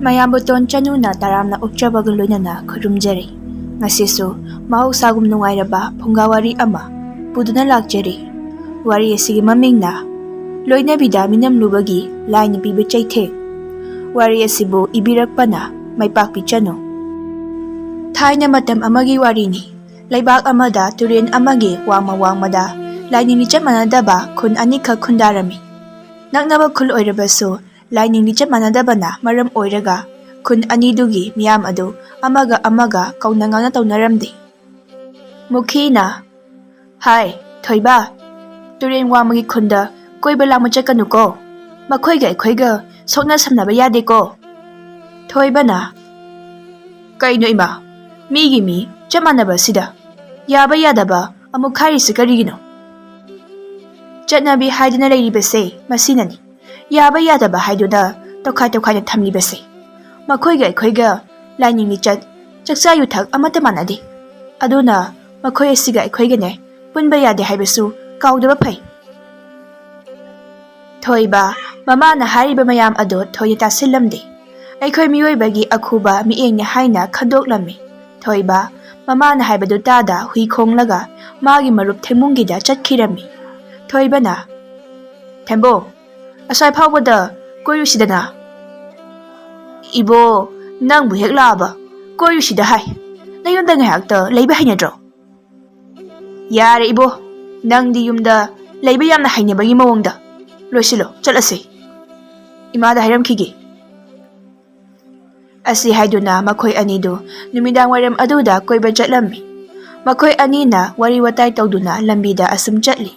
ꯃꯌꯥꯝꯕꯨ ꯇꯣꯟꯆꯅꯨꯅ ꯇꯔꯥꯝꯅ ꯑꯣꯛꯆꯕꯒ ꯂꯣꯏꯅꯅ ꯈꯨꯔꯨꯝꯖꯔꯤ꯫ ꯉꯁꯤꯁꯨ ꯃꯍꯧꯁꯥꯒꯨꯝ ꯅꯨꯡꯉꯥꯏꯔꯕ ꯐꯨꯡꯒꯥꯋꯥꯔꯤ ꯑꯃ ꯄꯨꯗꯨꯅ ꯂꯥꯛꯆꯔꯤ꯫ ꯋꯥꯔꯤ ꯑꯁꯤꯒꯤ ꯃꯃꯤꯡꯅ ꯂꯣꯏꯅꯕꯤꯗ ꯃꯤꯅꯝꯂꯨꯕꯒꯤ ꯂꯥꯏꯅ ꯄꯤꯕ ꯆꯩꯊꯦꯡ꯫ ꯋꯥꯔꯤ ꯑꯁꯤꯕꯨ ꯏꯕꯤꯔꯛꯄꯅ ꯃꯩꯄꯥꯛꯄꯤ ꯆꯅꯨ꯫ ꯊꯥꯏꯅ ꯃꯇꯝ ꯑꯃꯒꯤ ꯋꯥꯔꯤꯅꯤ꯫ ꯂꯩꯕꯥꯛ ꯑꯃꯗ ꯇꯨꯔꯦꯟ ꯑꯃꯒꯤ ꯋꯥꯡꯃꯗ ꯂꯥꯏꯅꯤꯡ ꯂꯤꯆꯠ ꯃꯥꯟꯅꯗꯕ ꯈꯨꯟ ꯑꯅꯤꯈꯛ ꯈꯨꯟꯗꯥꯔꯝꯃꯤ꯫ ꯅꯛꯅꯕ ꯈꯨꯜ ꯑꯣꯏꯔꯕꯁꯨ ꯂꯥꯏꯅꯤꯡ ꯂꯤꯆꯠ ꯃꯥꯟꯅꯗꯕꯅ ꯃꯔꯝ ꯑꯣꯏꯔꯒ ꯈꯨꯟ ꯑꯅꯤꯗꯨꯒꯤ ꯃꯤꯌꯥꯝ ꯑꯗꯨ ꯑꯃꯒ ꯑꯃꯒ ꯀꯧꯅ ꯉꯥꯡꯅ ꯇꯧꯅꯔꯝꯗꯦ꯫ ꯃꯨꯈꯤꯅ, "ꯍꯥꯏ ꯊꯣꯏꯕ, ꯇꯨꯔꯦꯟ ꯋꯥꯡꯃꯒꯤ ꯈꯨꯟꯗ ꯀꯣꯏꯕ ꯂꯥꯡꯕ ꯆꯠꯀꯅꯨꯀꯣ, ꯃꯈꯣꯏꯒ ꯑꯩꯈꯣꯏꯒ ꯁꯣꯛꯅ ꯁꯝꯅꯕ ꯌꯥꯗꯦꯀꯣ." ꯊꯣꯏꯕꯅ, "ꯀꯩꯅꯣ ꯏꯃꯥ, ꯃꯤꯒꯤ ꯃꯤ ꯆꯞ ꯃꯥꯟꯅꯕꯁꯤꯗ ꯌꯥꯕ ꯌꯥꯗꯕ ꯑꯃꯨꯛ ꯈꯥꯏꯔꯤꯁꯤ ꯀꯔꯤꯒꯤꯅꯣ? ꯆꯠꯅꯕꯤ ꯍꯥꯏꯗꯨꯅ ꯂꯩꯔꯤꯕꯁꯦ ꯃꯁꯤꯅꯅꯤ, ꯌꯥꯕ ꯌꯥꯗꯕ ꯍꯥꯏꯗꯨꯅ ꯇꯣꯈꯥꯏꯅ ꯊꯝꯂꯤꯕꯁꯦ꯫ ꯃꯈꯣꯏꯒ ꯑꯩꯈꯣꯏꯒ ꯂꯥꯏꯅꯤꯡ ꯂꯤꯆꯠ, ꯆꯥꯛꯆꯥ ꯌꯨꯊꯛ ꯑꯃꯠꯇ ꯃꯥꯟꯅꯗꯦ꯫ ꯑꯗꯨꯅ ꯃꯈꯣꯏ ꯑꯁꯤꯒ ꯑꯩꯈꯣꯏꯒꯅꯦ ꯄꯨꯟꯕ ꯌꯥꯗꯦ ꯍꯥꯏꯕꯁꯨ ꯀꯥꯎꯗꯕ ꯐꯩ." ꯊꯣꯏꯕ ꯃꯃꯥꯅ ꯍꯥꯏꯔꯤꯕ ꯃꯌꯥꯝ ꯑꯗꯨ ꯊꯣꯏꯅ ꯇꯥꯁꯤꯜꯂꯝꯗꯦ꯫ ꯑꯩꯈꯣꯏ ꯃꯤꯑꯣꯏꯕꯒꯤ ꯑꯈꯨꯕ ꯃꯤꯠꯌꯦꯡꯅꯤ ꯍꯥꯏꯅ ꯈꯟꯗꯣꯛꯂꯝꯃꯤ꯫ ꯊꯣꯏꯕ ꯃꯃꯥꯅ ꯍꯥꯏꯕꯗꯨ ꯇꯥꯗ ꯍꯨꯏ ꯈꯣꯡꯂꯒ ꯃꯥꯒꯤ ꯃꯔꯨꯞ ꯊꯦꯡꯕꯨꯡꯒꯤꯗ ꯆꯠꯈꯤꯔꯝꯃꯤ꯫ ꯊꯣꯏꯕꯅ, "ꯊꯦꯝꯕꯨꯡ, ꯑꯁ꯭ꯋꯥꯏ ꯐꯥꯎꯕꯗ ꯀꯣꯏꯔꯨꯁꯤꯗꯅ." "ꯏꯕꯣ, ꯅꯪꯕꯨ ꯍꯦꯛ ꯂꯥꯛꯑꯕ ꯀꯣꯏꯔꯨꯁꯤꯗ ꯍꯥꯏ, ꯅꯌꯨꯝꯗ ꯉꯥꯏꯍꯥꯛꯇ ꯂꯩꯕ ꯍꯩꯅꯗ꯭ꯔꯣ?" "ꯌꯥꯔꯦ ꯏꯕꯣ, ꯅꯪꯗꯤ ꯌꯨꯝꯗ ꯂꯩꯕ ꯌꯥꯝꯅ ꯍꯩꯅꯕꯒꯤ ꯃꯑꯣꯡꯗ꯫ ꯂꯣꯏꯁꯤꯜꯂꯣ, ꯆꯠꯂꯁꯤ, ꯏꯃꯥꯗ ꯍꯥꯏꯔꯝꯈꯤꯒꯦ." ꯑꯁꯤ ꯍꯥꯏꯗꯨꯅ ꯃꯈꯣꯏ ꯑꯅꯤꯗꯨ ꯅꯨꯃꯤꯗꯥꯡ ꯋꯥꯏꯔꯝ ꯑꯗꯨꯗ ꯀꯣꯏꯕ ꯆꯠꯂꯝꯃꯤ꯫ ꯃꯈꯣꯏ ꯑꯅꯤꯅ ꯋꯥꯔꯤ ꯋꯥꯇꯥꯏ ꯇꯧꯗꯨꯅ ꯂꯝꯕꯤꯗ ꯑꯁꯨꯝ ꯆꯠꯂꯤ꯫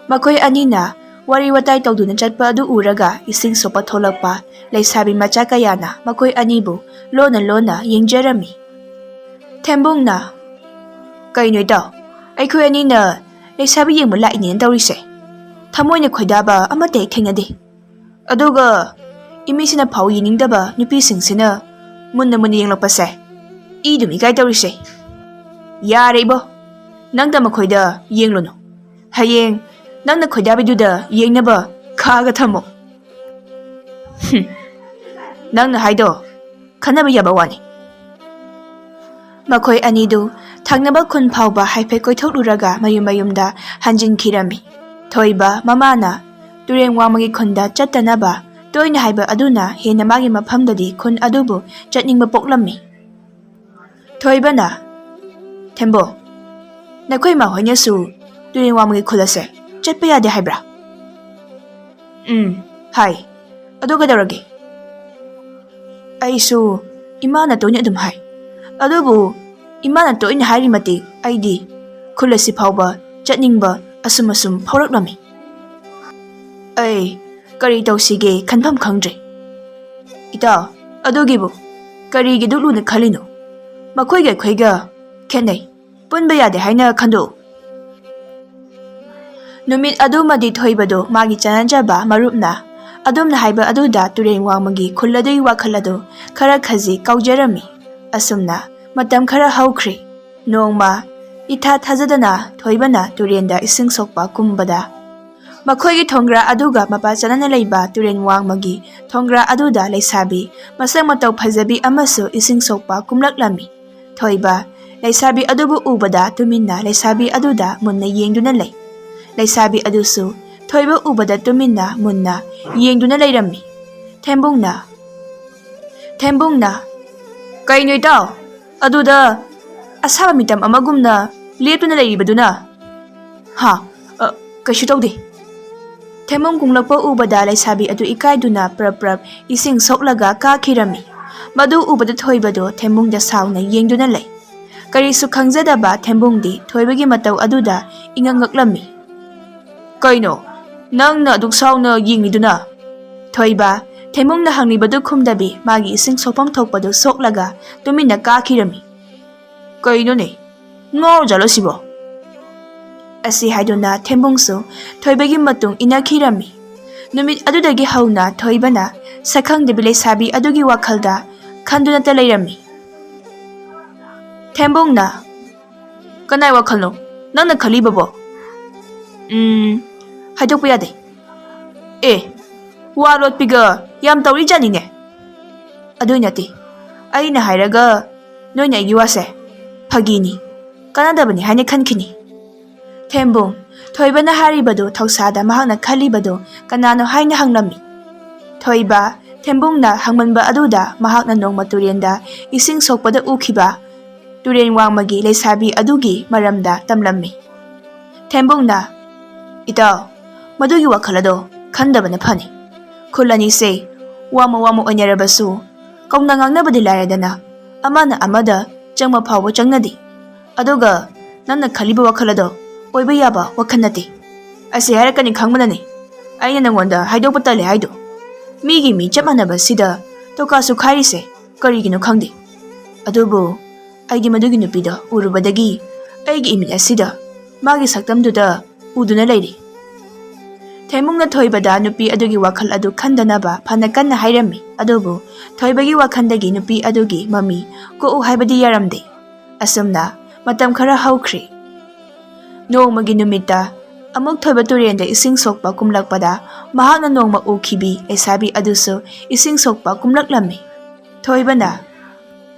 ꯃꯈꯣꯏ ꯑꯅꯤꯅ ꯋꯥꯔꯤ ꯋꯥꯇꯥꯏ ꯇꯧꯗꯨꯅ ꯆꯠꯄ ꯑꯗꯨ ꯎꯔꯒ ꯏꯁꯤꯡ ꯁꯣꯛꯄ ꯊꯣꯛꯂꯛꯄ ꯂꯩꯁꯥꯕꯤ ꯃꯆꯥ ꯀꯌꯥꯅ ꯃꯈꯣꯏ ꯑꯅꯤꯕꯨ ꯂꯣꯟꯅ ꯌꯦꯡꯖꯔꯝꯃꯤ꯫ ꯊꯦꯝꯕꯨꯡꯅ, "ꯀꯩꯅꯣ ꯏꯇꯥꯎ, ꯑꯩꯈꯣꯏ ꯑꯅꯤꯅ ꯂꯩꯁꯥꯕꯤ ꯌꯦꯡꯕ ꯂꯥꯛꯏꯅꯦꯅ ꯇꯧꯔꯤꯁꯦ? ꯊꯃꯣꯏꯅ ꯈꯣꯏꯗꯥꯕ ꯑꯃꯠꯇ ꯍꯦꯛ ꯊꯦꯡꯅꯗꯦ꯫ ꯑꯗꯨꯒ ꯏꯃꯤꯁꯤꯅ ꯐꯥꯎ ꯌꯦꯡꯅꯤꯡꯗꯕ ꯅꯨꯄꯤꯁꯤꯡꯁꯤꯅ ꯃꯨꯟꯅ ꯌꯦꯡꯂꯛꯄꯁꯦ, ꯏꯗꯨꯝ ꯏꯀꯥꯏ ꯇꯧꯔꯤꯁꯦ." "ꯌꯥꯔꯦ ꯏꯕꯣ, ꯅꯪꯗ ꯃꯈꯣꯏꯗ ꯌꯦꯡꯂꯨꯅꯨ. ꯍꯌꯦꯡ ꯅꯪꯅ ꯈꯣꯏꯗꯥꯕꯤꯗꯨꯗ ꯌꯦꯡꯅꯕ ꯈꯥꯛꯑꯒ ꯊꯝꯃꯣ." "ꯅꯪꯅ ꯍꯥꯏꯗꯣ ꯈꯟꯅꯕ ꯌꯥꯕ ꯋꯥꯅꯤ." ꯃꯈꯣꯏ ꯑꯅꯤꯗꯨ ꯊꯪꯅꯕ ꯈꯨꯟ ꯐꯥꯎꯕ ꯍꯥꯏꯐꯦꯠ ꯀꯣꯏꯊꯣꯛꯂꯨꯔꯒ ꯃꯌꯨꯝꯗ ꯍꯟꯖꯤꯟꯈꯤꯔꯝꯃꯤ꯫ ꯊꯣꯏꯕ ꯃꯃꯥꯅ ꯇꯨꯔꯦꯟ ꯋꯥꯡꯃꯒꯤ ꯈꯨꯟꯗ ꯆꯠꯇꯅꯕ ꯇꯣꯏꯅ ꯍꯥꯏꯕ ꯑꯗꯨꯅ ꯍꯦꯟꯅ ꯃꯥꯒꯤ ꯃꯐꯝꯗꯗꯤ ꯈꯨꯟ ꯑꯗꯨꯕꯨ ꯆꯠꯅꯤꯡꯕ ꯄꯣꯛꯂꯝꯃꯤ꯫ ꯊꯣꯏꯕꯅ, "ꯊꯦꯝꯕꯨꯡ, ꯅꯈꯣꯏ ꯏꯃꯥ ꯍꯣꯏꯅꯁꯨ ꯇꯨꯔꯦꯟ ꯋꯥꯡꯃꯒꯤ ꯈꯨꯜ ꯑꯁꯦ ꯆꯠꯄ ꯌꯥꯗꯦ ꯍꯥꯏꯕ꯭ꯔꯥ?" "ꯍꯥꯏ, ꯑꯗꯨ ꯀꯩꯗꯧꯔꯒꯦ?" "ꯑꯩꯁꯨ ꯏꯃꯥꯅ ꯇꯣꯏꯅ ꯑꯗꯨꯝ ꯍꯥꯏ, ꯑꯗꯨꯕꯨ ꯏꯃꯥꯅ ꯇꯣꯏꯅ ꯍꯥꯏꯔꯤ ꯃꯇꯤꯛ ꯑꯩꯗꯤ ꯈꯨꯜ ꯑꯁꯤ ꯐꯥꯎꯕ ꯆꯠꯅꯤꯡꯕ ꯑꯁꯨꯝ ꯐꯥꯎꯔꯛꯂꯝꯃꯤ꯫ ꯑꯩ ꯀꯔꯤ ꯇꯧꯁꯤꯒꯦ ꯈꯟꯐꯝ ꯈꯪꯗ꯭ꯔꯦ." "ꯏꯇꯥꯎ, ꯑꯗꯨꯒꯤꯕꯨ ꯀꯔꯤꯒꯤ ꯗꯨꯛ ꯂꯨꯅ ꯈꯜꯂꯤꯅꯣ? ꯃꯈꯣꯏꯒ ꯑꯩꯈꯣꯏꯒ ꯈꯦꯠꯅꯩ, ꯄꯨꯟꯕ ꯌꯥꯗꯦ ꯍꯥꯏꯅ ꯈꯟꯗꯣꯛꯎ." ꯅꯨꯃꯤꯠ ꯑꯗꯨꯃꯗꯤ ꯊꯣꯏꯕꯗꯨ ꯃꯥꯒꯤ ꯆꯥꯟꯅꯖꯕ ꯃꯔꯨꯞꯅ ꯑꯗꯨꯝꯅ ꯍꯥꯏꯕ ꯑꯗꯨꯗ ꯇꯨꯔꯦꯟ ꯋꯥꯡꯃꯒꯤ ꯈꯨꯜ ꯑꯗꯨꯒꯤ ꯋꯥꯈꯜ ꯑꯗꯨ ꯈꯔ ꯈꯖꯤꯛ ꯀꯥꯎꯖꯔꯝꯃꯤ꯫ ꯑꯁꯨꯝꯅ ꯃꯇꯝ ꯈꯔ ꯍꯧꯈ꯭ꯔꯦ꯫ ꯅꯣꯡꯃ ꯏꯊꯥ ꯊꯥꯖꯗꯅ ꯊꯣꯏꯕꯅ ꯇꯨꯔꯦꯟꯗ ꯏꯁꯤꯡ ꯁꯣꯛꯄ ꯀꯨꯝꯕꯗ ꯃꯈꯣꯏꯒꯤ ꯊꯣꯡꯒ꯭ꯔꯥ ꯑꯗꯨꯒ ꯃꯄꯥ ꯆꯥꯟꯅꯅ ꯂꯩꯕ ꯇꯨꯔꯦꯟ ꯋꯥꯡꯃꯒꯤ ꯊꯣꯡꯒ꯭ꯔꯥ ꯑꯗꯨꯗ ꯂꯩꯁꯥꯕꯤ ꯃꯁꯛ ꯃꯇꯧ ꯐꯖꯕꯤ ꯑꯃꯁꯨ ꯏꯁꯤꯡ ꯁꯣꯛꯄ ꯀꯨꯝꯂꯛꯂꯝꯃꯤ꯫ ꯊꯣꯏꯕ ꯂꯩꯁꯥꯕꯤ ꯑꯗꯨꯕꯨ ꯎꯕꯗ ꯇꯨꯃꯤꯟꯅ ꯂꯩꯁꯥꯕꯤ ꯑꯗꯨꯗ ꯃꯨꯟꯅ ꯌꯦꯡꯗꯨꯅ ꯂꯩ꯫ ꯂꯩꯁꯥꯕꯤ ꯑꯗꯨꯁꯨ ꯊꯣꯏꯕ ꯎꯕꯗ ꯇꯨꯃꯤꯟꯅ ꯃꯨꯟꯅ ꯌꯦꯡꯗꯨꯅ ꯂꯩꯔꯝꯃꯤ꯫ ꯊꯦꯝꯕꯨꯡꯅ, "ꯀꯩꯅꯣ ꯏꯇꯥꯎ, ꯑꯗꯨꯗ ꯑꯁꯥꯕ ꯃꯤꯇꯝ ꯑꯃꯒꯨꯝꯅ ꯂꯦꯞꯇꯨꯅ ꯂꯩꯔꯤꯕꯗꯨꯅ?" "ꯍꯥ, ꯀꯩꯁꯨ ꯇꯧꯗꯦ." ꯊꯦꯝꯕꯨꯡ ꯀꯨꯡꯂꯛꯄ ꯎꯕꯗ ꯂꯩꯁꯥꯕꯤ ꯑꯗꯨ ꯏꯀꯥꯏꯗꯨꯅ ꯄ꯭ꯔꯞ ꯏꯁꯤꯡ ꯁꯣꯛꯂꯒ ꯀꯥꯈꯤꯔꯝꯃꯤ꯫ ꯃꯗꯨ ꯎꯕꯗ ꯊꯣꯏꯕꯗꯨ ꯊꯦꯝꯕꯨꯡꯗ ꯁꯥꯎꯅ ꯌꯦꯡꯗꯨꯅ ꯂꯩ꯫ ꯀꯔꯤꯁꯨ ꯈꯪꯖꯗꯕ ꯊꯦꯝꯕꯨꯡꯗꯤ ꯊꯣꯏꯕꯒꯤ ꯃꯇꯧ ꯑꯗꯨꯗ ꯏꯉꯛ ꯉꯛꯂꯝꯃꯤ꯫ "ꯀꯩꯅꯣ, ꯅꯪꯅ ꯑꯗꯨꯛ ꯁꯥꯎꯅ ꯌꯦꯡꯂꯤꯗꯨꯅ?" ꯊꯣꯏꯕ ꯊꯦꯝꯕꯨꯡꯅ ꯍꯪꯂꯤꯕꯗꯨ ꯈꯨꯝꯗꯕꯤ ꯃꯥꯒꯤ ꯏꯁꯤꯡ ꯁꯣꯛꯐꯝ ꯊꯣꯛꯄꯗꯨ ꯁꯣꯛꯂꯒ ꯇꯨꯃꯤꯟꯅ ꯀꯥꯈꯤꯔꯝꯃꯤ꯫ "ꯀꯩꯅꯣꯅꯦ, ꯉꯥꯎꯔꯖꯥꯠꯂꯣ ꯁꯤꯕꯣ?" ꯑꯁꯤ ꯍꯥꯏꯗꯨꯅ ꯊꯦꯝꯕꯨꯡꯁꯨ ꯊꯣꯏꯕꯒꯤ ꯃꯇꯨꯡ ꯏꯟꯅꯈꯤꯔꯝꯃꯤ꯫ ꯅꯨꯃꯤꯠ ꯑꯗꯨꯗꯒꯤ ꯍꯧꯅ ꯊꯣꯏꯕꯅ ꯁꯛꯈꯪꯗꯕꯤ ꯂꯩꯁꯥꯕꯤ ꯑꯗꯨꯒꯤ ꯋꯥꯈꯜꯗ ꯈꯟꯗꯨꯅꯇ ꯂꯩꯔꯝꯃꯤ꯫ ꯊꯦꯝꯕꯨꯡꯅ, "ꯀꯅꯥꯏ ꯋꯥꯈꯜꯅꯣ ꯅꯪꯅ ꯈꯜꯂꯤꯕꯕꯣ?" "ꯍꯥꯏꯗꯣꯛꯄ ꯌꯥꯗꯦ." "ꯑꯦ, ꯋꯥ ꯂꯣꯠꯄꯤꯒ ꯌꯥꯝ ꯇꯧꯔꯤꯖꯥꯠꯅꯤꯅꯦ." ꯑꯗꯨꯏ ꯅꯠꯇꯦ ꯑꯩꯅ ꯍꯥꯏꯔꯒ ꯅꯣꯏꯅ ꯑꯩꯒꯤ ꯋꯥꯁꯦ ꯐꯥꯒꯤꯅꯤ ꯀꯥꯟꯅꯗꯕꯅꯤ ꯍꯥꯏꯅ ꯈꯟꯈꯤꯅꯤ ꯊꯦꯝꯕꯨꯡ ꯊꯣꯏꯕꯅ ꯍꯥꯏꯔꯤꯕꯗꯨ ꯊꯧꯁꯥꯗ ꯃꯍꯥꯛꯅ ꯈꯜꯂꯤꯕꯗꯨ ꯀꯅꯥꯅꯣ ꯍꯥꯏꯅ ꯍꯪꯂꯝꯃꯤ ꯊꯣꯏꯕ ꯊꯦꯝꯕꯨꯡꯅ ꯍꯪꯃꯟꯕ ꯑꯗꯨꯗ ꯃꯍꯥꯛꯅ ꯅꯣꯡꯃ ꯇꯨꯔꯦꯟꯗ ꯏꯁꯤꯡ ꯁꯣꯛꯄꯗ ꯎꯈꯤꯕ ꯇꯨꯔꯦꯟ ꯋꯥꯡꯃꯒꯤ ꯂꯩꯁꯥꯕꯤ ꯑꯗꯨꯒꯤ ꯃꯔꯝꯗ ꯇꯝꯂꯝꯃꯤ ꯊꯦꯝꯕꯨꯡꯅ ꯏꯇꯥꯎ ꯃꯗꯨꯒꯤ ꯋꯥꯈꯜ ꯑꯗꯣ ꯈꯟꯗꯕꯅ ꯐꯅꯤ ꯈꯨꯜ ꯑꯅꯤꯁꯦ ꯋꯥꯃ ꯑꯣꯏꯅꯔꯕꯁꯨ ꯀꯧꯅ ꯉꯥꯡꯅꯕꯗꯤ ꯂꯥꯏꯔꯗꯅ ꯑꯃꯅ ꯑꯃꯗ ꯆꯪꯕ ꯐꯥꯎꯕ ꯆꯪꯅꯗꯦ ꯑꯗꯨꯒ ꯅꯪꯅ ꯈꯜꯂꯤꯕ ꯋꯥꯈꯜ ꯑꯗꯣ ꯑꯣꯏꯕ ꯌꯥꯕ ꯋꯥꯈꯜ ꯅꯠꯇꯦ ꯑꯁꯤ ꯍꯥꯏꯔꯛꯀꯅꯤ ꯈꯪꯕꯅꯅꯤ ꯑꯩꯅ ꯅꯪꯉꯣꯟꯗ ꯍꯥꯏꯗꯣꯛꯄ ꯇꯜꯂꯦ ꯍꯥꯏꯗꯣ ꯃꯤꯒꯤ ꯃꯤ ꯆꯞ ꯃꯥꯟꯅꯕꯁꯤꯗ ꯇꯣꯀꯥꯁꯨ ꯈꯥꯏꯔꯤꯁꯦ ꯀꯔꯤꯒꯤꯅꯣ ꯈꯪꯗꯦ ꯑꯗꯨꯕꯨ ꯑꯩꯒꯤ ꯃꯗꯨꯒꯤ ꯅꯨꯄꯤꯗꯣ ꯎꯔꯨꯕꯗꯒꯤ ꯑꯩꯒꯤ ꯏꯃꯤꯠ ꯑꯁꯤꯗ ꯃꯥꯒꯤ ꯁꯛꯇꯝꯗꯨꯗ ꯎꯗꯨꯅ ꯂꯩꯔꯤ ꯊꯦꯝꯕꯨꯡꯅ ꯊꯣꯏꯕꯗ ꯅꯨꯄꯤ ꯑꯗꯨꯒꯤ ꯋꯥꯈꯜ ꯑꯗꯨ ꯈꯟꯗꯅꯕ ꯐꯅ ꯀꯟꯅ ꯍꯥꯏꯔꯝꯃꯤ ꯑꯗꯨꯕꯨ ꯊꯣꯏꯕꯒꯤ ꯋꯥꯈꯜꯗꯒꯤ ꯅꯨꯄꯤ ꯑꯗꯨꯒꯤ ꯃꯃꯤ ꯀꯣꯛꯎ ꯍꯥꯏꯕꯗꯤ ꯌꯥꯔꯝꯗꯦ ꯑꯁꯨꯝꯅ ꯃꯇꯝ ꯈꯔ ꯍꯧꯈ꯭ꯔꯦ ꯅꯣꯡꯃꯒꯤ ꯅꯨꯃꯤꯠꯇ ꯑꯃꯨꯛ ꯊꯣꯏꯕ ꯇꯨꯔꯦꯟꯗ ꯏꯁꯤꯡ ꯁꯣꯛꯄ ꯀꯨꯝꯂꯛꯄꯗ ꯃꯍꯥꯛꯅ ꯅꯣꯡꯃ ꯎꯈꯤꯕꯤ ꯂꯩꯁꯥꯕꯤ ꯑꯗꯨꯁꯨ ꯏꯁꯤꯡ ꯁꯣꯛꯄ ꯀꯨꯝꯂꯛꯂꯝꯃꯤ ꯊꯣꯏꯕꯅ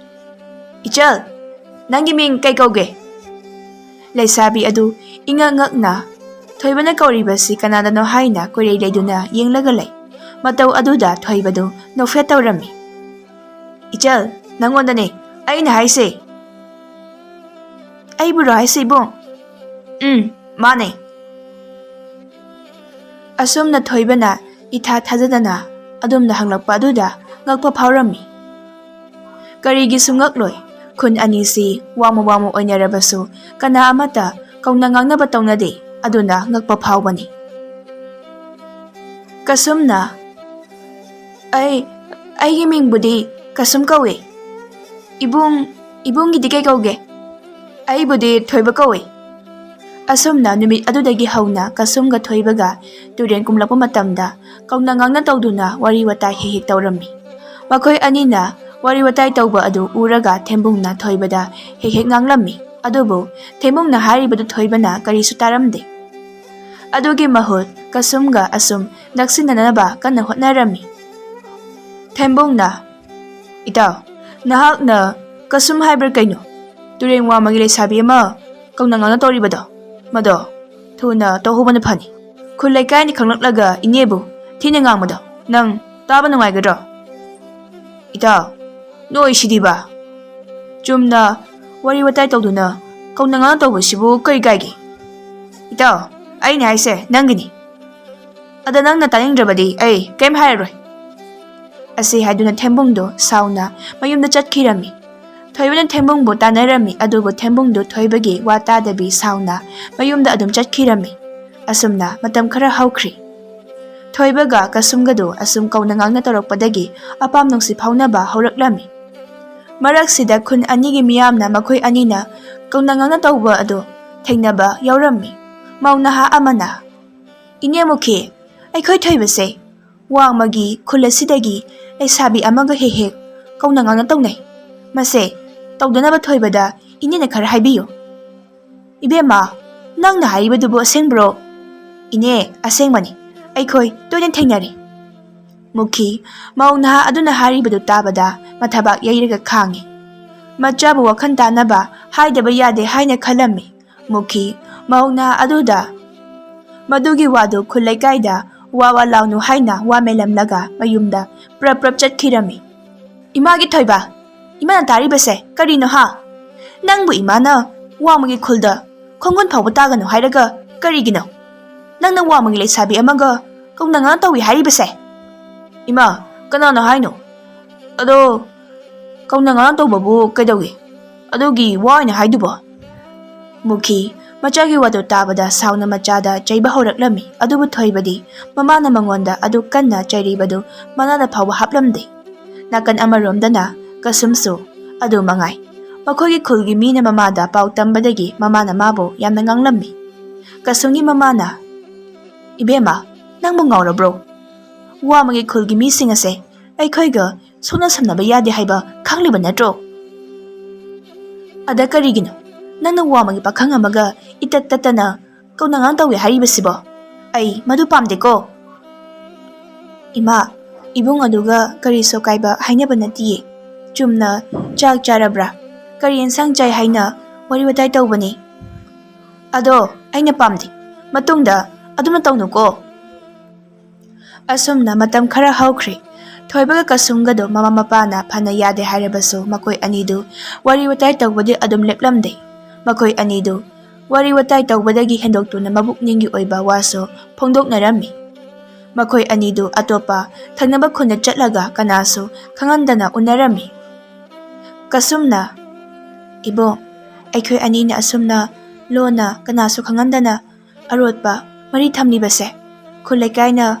ꯏꯆꯜ ꯅꯪꯒꯤ ꯃꯤꯡ ꯀꯩ ꯀꯧꯒꯦ ꯂꯩꯁꯥꯕꯤ ꯑꯗꯨ ꯏꯉꯛ ꯉꯛꯅ ꯊꯣꯏꯕꯅ ꯀꯧꯔꯤꯕꯁꯤ ꯀꯅꯥꯗꯅꯣ ꯍꯥꯏꯅ ꯀꯣꯏꯔꯩ ꯂꯩꯗꯨꯅ ꯌꯦꯡꯂꯒ ꯂꯩ ꯃꯇꯧ ꯑꯗꯨꯗ ꯊꯣꯏꯕꯗꯨ ꯅꯣꯛꯐꯦꯠ ꯇꯧꯔꯝꯃꯤ ꯏꯆꯜ ꯅꯪꯉꯣꯟꯗꯅꯦ ꯑꯩꯅ ꯍꯥꯏꯁꯦ ꯑꯩꯕꯨꯔꯣ ꯍꯥꯏꯁꯦ ꯏꯕꯨꯡ ꯃꯥꯅꯦ ꯑꯁꯨꯝꯅ ꯊꯣꯏꯕꯅ ꯏꯊꯥ ꯊꯥꯖꯗꯅ ꯑꯗꯨꯝꯅ ꯍꯪꯂꯛꯄ ꯑꯗꯨꯗ ꯉꯛꯄ ꯐꯥꯎꯔꯝꯃꯤ ꯀꯔꯤꯒꯤꯁꯨ ꯉꯛꯂꯣꯏ ꯈꯨꯟ ꯑꯅꯤꯁꯤ ꯋꯥꯃ ꯑꯣꯏꯅꯔꯕꯁꯨ ꯀꯅꯥ ꯑꯃꯠꯇ ꯀꯧꯅ ꯉꯥꯡꯅꯕ ꯇꯧꯅꯗꯦ ꯑꯗꯨꯅ ꯉꯛꯄ ꯐꯥꯎꯕꯅꯤ ꯀꯁꯨꯝꯅ ꯑꯩꯒꯤ ꯃꯤꯡꯕꯨꯗꯤ ꯀꯁꯨꯝ ꯀꯧꯏ ꯏꯕꯨꯡꯒꯤꯗꯤ ꯀꯩ ꯀꯧꯒꯦ ꯑꯩꯕꯨꯗꯤ ꯊꯣꯏꯕ ꯀꯧꯏ ꯑꯁꯨꯝꯅ ꯅꯨꯃꯤꯠ ꯑꯗꯨꯗꯒꯤ ꯍꯧꯅ ꯀꯁꯨꯝꯒ ꯊꯣꯏꯕꯒ ꯇꯨꯔꯦꯟ ꯀꯨꯝꯂꯛꯄ ꯃꯇꯝꯗ ꯀꯧꯅ ꯉꯥꯡꯅ ꯇꯧꯗꯨꯅ ꯋꯥꯔꯤ ꯋꯥꯇꯥꯏ ꯍꯦꯛ ꯇꯧꯔꯝꯃꯤ ꯃꯈꯣꯏ ꯑꯅꯤꯅ ꯋꯥꯔꯤ ꯋꯥꯇꯥꯏ ꯇꯧꯕ ꯑꯗꯨ ꯎꯔꯒ ꯊꯦꯝꯕꯨꯡꯅ ꯊꯣꯏꯕꯗ ꯍꯦꯛ ꯉꯥꯡꯂꯝꯃꯤ ꯑꯗꯨꯕꯨ ꯊꯦꯝꯕꯨꯡꯅ ꯍꯥꯏꯔꯤꯕꯗꯨ ꯊꯣꯏꯕꯅ ꯀꯔꯤꯁꯨ ꯇꯥꯔꯝꯗꯦ ꯑꯗꯨꯒꯤ ꯃꯍꯨꯠ ꯀꯁꯨꯝꯒ ꯑꯁꯨꯝ ꯅꯛꯁꯤꯟꯅꯅꯕ ꯀꯟꯅ ꯍꯣꯠꯅꯔꯝꯃꯤ ꯊꯦꯝꯕꯨꯡꯅ ꯏꯇꯥꯎ ꯅꯍꯥꯛꯅ ꯀꯁꯨꯝ ꯍꯥꯏꯕ꯭ꯔꯥ ꯀꯩꯅꯣ ꯇꯨꯔꯦꯟ ꯋꯥꯡꯃꯒꯤ ꯂꯩꯁꯥꯕꯤ ꯑꯃ ꯀꯧꯅ ꯉꯥꯡꯅ ꯇꯧꯔꯤꯕꯗꯣ ꯃꯗꯣ ꯊꯨꯅ ꯇꯧꯍꯧꯕꯅ ꯐꯅꯤ ꯈꯨꯜ ꯂꯩꯀꯥꯏꯅꯤ ꯈꯪꯂꯛꯂꯒ ꯏꯅꯦꯕꯨ ꯊꯤꯅ ꯉꯥꯡꯕꯗꯣ ꯅꯪ ꯇꯥꯕ ꯅꯨꯡꯉꯥꯏꯒꯗ꯭ꯔꯣ ꯏꯇꯥꯎ ꯅꯣꯏꯁꯤꯗꯤꯕ ꯆꯨꯝꯅ ꯋꯥꯔꯤ ꯋꯥꯇꯥꯏ ꯇꯧꯗꯨꯅ ꯀꯧꯅ ꯉꯥꯡꯅ ꯇꯧꯕꯁꯤꯕꯨ ꯀꯔꯤ ꯀꯥꯏꯒꯦ ꯏꯇꯥꯎ ꯑꯩꯅ ꯍꯥꯏꯁꯦ ꯅꯪꯒꯤꯅꯤ ꯑꯗ ꯅꯪꯅ ꯇꯥꯅꯤꯡꯗ꯭ꯔꯕꯗꯤ ꯑꯩ ꯀꯩꯝ ꯍꯥꯏꯔꯔꯣꯏ ꯑꯁꯤ ꯍꯥꯏꯗꯨꯅ ꯊꯦꯝꯕꯨꯡꯗꯨ ꯁꯥꯎꯅ ꯃꯌꯨꯝꯗ ꯆꯠꯈꯤꯔꯝꯃꯤ ꯊꯣꯏꯕꯅ ꯊꯦꯝꯕꯨꯡꯕꯨ ꯇꯥꯟꯅꯔꯝꯃꯤ ꯑꯗꯨꯕꯨ ꯊꯦꯝꯕꯨꯡꯗꯨ ꯊꯣꯏꯕꯒꯤ ꯋꯥ ꯇꯥꯗꯕꯤ ꯁꯥꯎꯅ ꯃꯌꯨꯝꯗ ꯑꯗꯨꯝ ꯆꯠꯈꯤꯔꯝꯃꯤ ꯑꯁꯨꯝꯅ ꯃꯇꯝ ꯈꯔ ꯍꯧꯈ꯭ꯔꯤ ꯊꯣꯏꯕꯒ ꯀꯁꯨꯝꯒꯗꯨ ꯑꯁꯨꯝ ꯀꯧꯅ ꯉꯥꯡꯅ ꯇꯧꯔꯛꯄꯗꯒꯤ ꯑꯄꯥꯝ ꯅꯨꯡꯁꯤ ꯐꯥꯎꯅꯕ ꯍꯧꯔꯛꯂꯝꯃꯤ ꯃꯔꯛꯁꯤꯗ ꯈꯨꯟ ꯑꯅꯤꯒꯤ ꯃꯤꯌꯥꯝꯅ ꯃꯈꯣꯏ ꯑꯅꯤꯅ ꯀꯧꯅ ꯉꯥꯡꯅ ꯇꯧꯕ ꯑꯗꯨ ꯊꯦꯡꯅꯕ ꯌꯥꯎꯔꯝꯃꯤ ꯃꯧ ꯅꯍꯥ ꯑꯃꯅ ꯏꯅꯦꯃꯨꯈꯤ ꯑꯩꯈꯣꯏ ꯊꯣꯏꯕꯁꯦ ꯋꯥꯡꯃꯒꯤ ꯈꯨꯜ ꯑꯁꯤꯗꯒꯤ ꯂꯩꯁꯥꯕꯤ ꯑꯃꯒ ꯍꯦꯛ ꯀꯧꯅ ꯉꯥꯡꯅ ꯇꯧꯅꯩ ꯃꯁꯦ ꯇꯧꯗꯅꯕ ꯊꯣꯏꯕꯗ ꯏꯅꯦꯅ ꯈꯔ ꯍꯥꯏꯕꯤꯌꯨ ꯏꯕꯦꯝꯃ ꯅꯪꯅ ꯍꯥꯏꯔꯤꯕꯗꯨꯕꯨ ꯑꯁꯦꯡꯕ꯭ꯔꯣ ꯏꯅꯦ ꯑꯁꯦꯡꯕꯅꯤ ꯑꯩꯈꯣꯏ ꯇꯣꯏꯅ ꯊꯦꯡꯅꯔꯤ ꯃꯨꯈꯤ ꯃꯧ ꯅꯍꯥ ꯑꯗꯨꯅ ꯍꯥꯏꯔꯤꯕꯗꯨ ꯇꯥꯕꯗ ꯃꯊꯕꯥꯛ ꯌꯩꯔꯒ ꯈꯥꯡꯉꯤ ꯃꯆꯥꯕꯨ ꯋꯥꯈꯜ ꯇꯥꯅꯕ ꯍꯥꯏꯗꯕ ꯌꯥꯗꯦ ꯍꯥꯏꯅ ꯈꯜꯂꯝꯃꯤ ꯃꯨꯈꯤ ꯃꯧ ꯅꯍꯥ ꯑꯗꯨꯗ ꯃꯗꯨꯒꯤ ꯋꯥꯗꯨ ꯈꯨꯜ ꯂꯩꯀꯥꯏꯗ ꯋꯥ ꯂꯥꯎꯅꯨ ꯍꯥꯏꯅ ꯋꯥ ꯃꯦꯜꯂꯝꯂꯒ ꯃꯌꯨꯝꯗ ꯄ꯭ꯔꯞ ꯆꯠꯈꯤꯔꯝꯃꯤ ꯏꯃꯥꯒꯤ ꯊꯣꯏꯕ ꯏꯃꯥꯅ ꯇꯥꯔꯤꯕꯁꯦ ꯀꯔꯤꯅꯣ ꯍꯥ ꯅꯪꯕꯨ ꯏꯃꯥꯅ ꯋꯥꯡꯃꯒꯤ ꯈꯨꯜꯗ ꯈꯣꯡꯒꯨꯟ ꯐꯥꯎꯕ ꯇꯥꯒꯅꯨ ꯍꯥꯏꯔꯒ ꯀꯔꯤꯒꯤꯅꯣ ꯅꯪꯅ ꯋꯥꯡꯃꯒꯤ ꯂꯩꯁꯥꯕꯤ ꯑꯃꯒ ꯀꯧꯅ ꯉꯥꯡꯅ ꯇꯧꯏ ꯍꯥꯏꯔꯤꯕꯁꯦ ꯏꯃꯥ ꯀꯅꯥꯅ ꯍꯥꯏꯅꯣ ꯑꯗꯣ ꯀꯧꯅ ꯉꯥꯡꯅ ꯇꯧꯕꯕꯨ ꯀꯩꯗꯧꯏ ꯑꯗꯨꯒꯤ ꯋꯥ ꯑꯣꯏꯅ ꯍꯥꯏꯗꯨꯕꯣ ꯃꯨꯈꯤ ꯃꯆꯥꯒꯤ ꯋꯥꯗꯨ ꯇꯥꯕꯗ ꯁꯥꯎꯅ ꯃꯆꯥꯗ ꯆꯩꯕ ꯍꯧꯔꯛꯂꯝꯃꯤ ꯑꯗꯨꯕꯨ ꯊꯣꯏꯕꯗꯤ ꯃꯃꯥꯅ ꯃꯉꯣꯟꯗ ꯑꯗꯨ ꯀꯟꯅ ꯆꯩꯔꯤꯕꯗꯨ ꯃꯅꯥꯗ ꯐꯥꯎꯕ ꯍꯥꯞꯂꯝꯗꯦ ꯅꯥꯀꯟ ꯑꯃꯔꯣꯝꯗꯅ ꯀꯁꯨꯝꯁꯨ ꯑꯗꯨ ꯃꯉꯥꯏ ꯃꯈꯣꯏꯒꯤ ꯈꯨꯜꯒꯤ ꯃꯤꯅ ꯃꯃꯥꯗ ꯄꯥꯎ ꯇꯝꯕꯗꯒꯤ ꯃꯃꯥꯅ ꯃꯥꯕꯨ ꯌꯥꯝꯅ ꯉꯥꯡꯂꯝꯃꯤ ꯀꯁꯨꯝꯒꯤ ꯃꯃꯥꯅ ꯏꯕꯦꯝꯃ ꯅꯪꯕꯨ ꯉꯥꯎꯔꯕ꯭ꯔꯣ ꯋꯥꯡꯃꯒꯤ ꯈꯨꯜꯒꯤ ꯃꯤꯁꯤꯡ ꯑꯁꯦ ꯑꯩꯈꯣꯏꯒ ꯁꯣꯛꯅ ꯁꯝꯅꯕ ꯌꯥꯗꯦ ꯍꯥꯏꯕ ꯈꯪꯂꯤꯕ ꯅꯠꯇ꯭ꯔꯣ ꯑꯗ ꯀꯔꯤꯒꯤꯅꯣ ꯅꯪꯅ ꯋꯥꯡꯃꯒꯤ ꯄꯥꯈꯪ ꯑꯃꯒ ꯏꯇꯠ ꯇꯠꯇꯅ ꯀꯧꯅ ꯉꯥꯡꯅ ꯇꯧꯏ ꯍꯥꯏꯔꯤꯕꯁꯤꯕꯣ ꯑꯩ ꯃꯗꯨ ꯄꯥꯝꯗꯦꯀꯣ ꯏꯃꯥ Ibung aduga kari sokaiba hainaba natiye. Chumna chak charabra. Kari ensang chai haina wari watai taubani. Ado aina pamdi. Matungda aduna taunuko. Asumna matam khara haukri. Thoibaga kasumgado mama mapana phana yade hairebasu makoi anidu wari watai taubadi adum leplamde. Makoi anidu wari watai taubadagi hendoktuna mabukningi oiba waso phongdoknarami. Makoi anidu atopa thagnaba khuna chatlaga kanasu khangandana unarami. Kasumna Ibo aikhoi anina asumna lona kanasu khangandana arotpa mari thamlibase khulekaina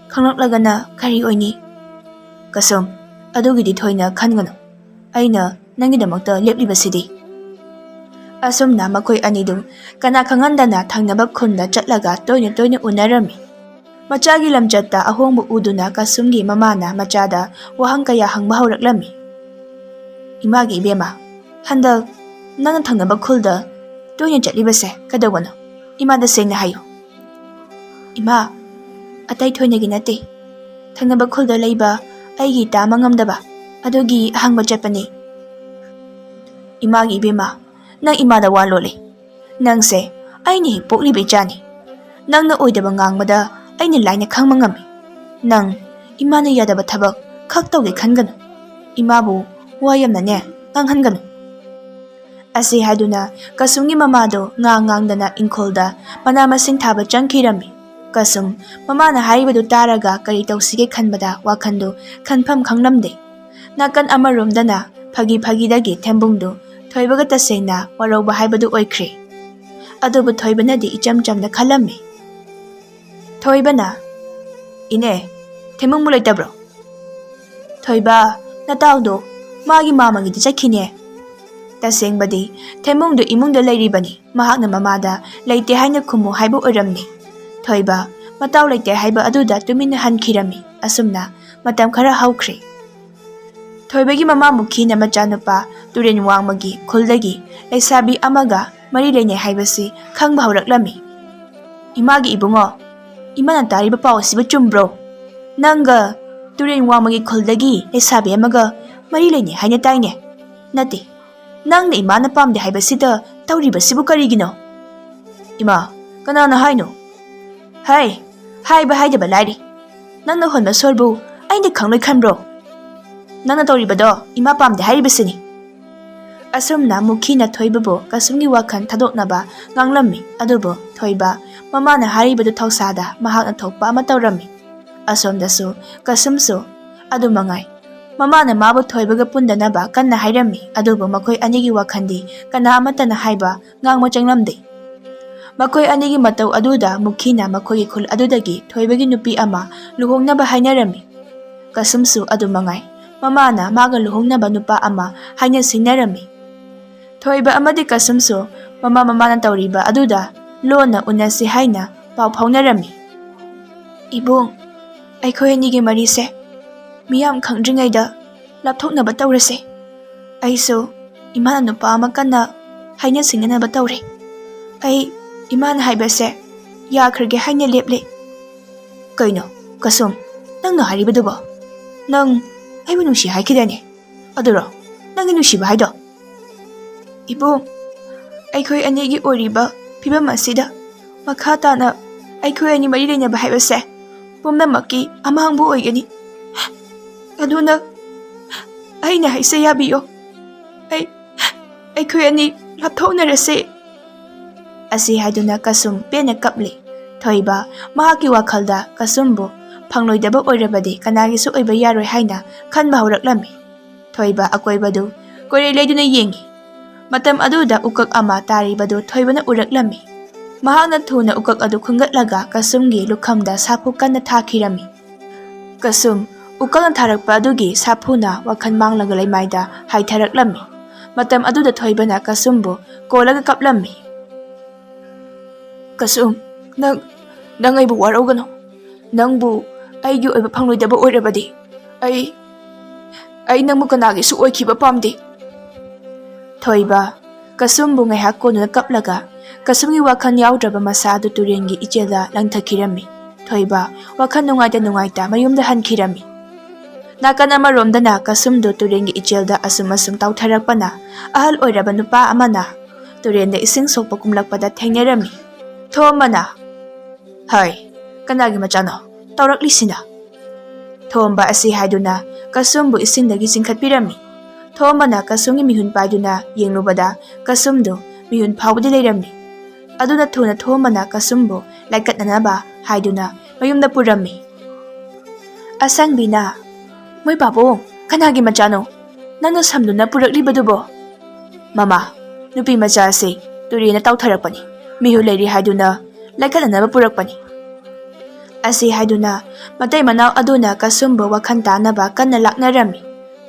khanglagana kari oini. Kasum adugidi thoina khangano aina nangidamakta leplibasidi. Asumna makoi anidu kana khangandana thangnaba khunda chatlaga toina unarami. Machagi lamchatta ahongbu uduna kasumgi mamana machada wahang kaya hangba hauраklami. Imagi ibema handak nana thangnaba khulda toina chatlibase kadawano imada sengna hayo. Ima atai thoinagi nate thangnaba khulda leiba aigi tama ngamdaba adugi hangba chatpani. Imagi ibema nang imada walole nangse aini poklibe chani nangna oidaba ngangmada aini laina khangma ngami. Nang imana yadaba thabak khak tawge khangano imabu wayamnane nganghangano. Asi haduna kasumgi mamado ngangdana inkholda mana masing thaba changkhirami. Kasum mamana haibadu taraga kari tawsige khanbada wakhandu khanpham khanglamde. Nakan amaromdana phagi thembungdu thoibaga tasena warauba haibadu oikhre. Adubu thoibanadi icham chamna khalami. Thoibana ine themung mulai tabro. Thoiba nataudo magi mamagi di chakhine. Tasengbadi themungdu imungda leiribani mahakna mamada leite haina khumu haibu oramni. Thoiba matau leite haiba aduda tumina hankhirami asumna matam khara haukhre. Thoibagi mama mukhina machanupa turen wangmagi khuldagi leisabi amaga mari leine haibasi khangba hauraklami. Imagi ibungo imana tariba pao siba chumbro. Nanga turen wangmagi khuldagi leisabi amaga mari leine haina taine. Nati nangna imana pamde haibasida tauriba sibu karigino. Ima kanana haino. Hai haiba haidaba lairi. Nangna honba sorbu aina khangloi khanbro. Nangna tauribado ima pamde hairibasini. Asumna mukhina thoibabo kasumgi wakhan thadoknaba nganglammi adubo thoiba mamana haribadu thausada mahakna thokpa ama tawrami. Asomdasu kasumsu adumangai mamana mabu thoibaga pundanaba kanna hairami adubo makoi anigi wakhandi kana amatana haiba ngangmo changlamde. Makoi anigi matau aduda mukhina makoi khul adudagi thoibagi nupi ama luhongnaba hainarami. Kasumsu adumangai mamana maga luhongnaba nupa ama haina sinarami. Thoiba amadi kasumsu mamana tauriba aduda lona unasi haina pau phaunarami. Ibung aikhoi anigi marise miyam khangdringaida lapthoknaba taurase. Aisu imana nupa ama kana haina singanaba taure. Ai imana haibase yakhirge haina leple. Kaino kasum nangna haribadubo nang aibu nusi haikidane aduro nangi nusiba haido. Ibung aikhoi anigi oriba phibam asida makha tana aikhoi ani mari leina haibase pumnamaki amangbu oigani. Aduna aina haise yabiyo. Aikhoi ani lapthoknarase. Asi haiduna kasum pena kapli. Thoiba mahaki wakhalda kasumbu phangloidaba oirabadi kanagisu oiba yaroi haina khanba hauраklami. Thoiba akoibadu kore leiduna yengi. Matam aduda ukak ama taribadu thoibana uraklami. Mahakna thuna ukak adu khungatlaga kasumgi lukhamda sapu kanna thakhirami. Kasum ukakna tharakpa adugi sapuna wakhan manglaga leimaida haitharaklami. Matam aduda thoibana kasumbu kolaga kaplami. Kasum nang aibu warogano. Nangbu aigi oiba phangloidaba oirabadi ai nangmu kanagi su oikhiba pamde. Thoiba kasumbu ngaihak konuna kaplaga kasumgi wakhan yaudraba masadu turengi ichela langthakirami. Thoiba wakhan nungaita mayumda hankhirami. Nakan amaromdana kasumdo turengi ijelda asum tawtharakpana ahal oiraba nupa amana turenda ising sokpa kumlakpada thengnarami. Thombana, "Hai, kanagi machano? Tawraklisina." Thomba asi haiduna kasumbu isingdagi chingkhatpirami. Thombana kasumgi mihun paiduna yenglubada kasumdo mihun phawbadi leirami. Aduna thuna thombana kasumbu laikatnanaba haiduna mayumda purami. Asangbina, "Moy pabong, kanagi machano? Nangna samduna puraklibadubo?" "Mama, nupi macha ase turena tawtharakpani. Mihu leiri haiduna laikatnanaba purakpani." Asi haiduna matai manau aduna kasumbu wakhan tanaba kanna laknarami.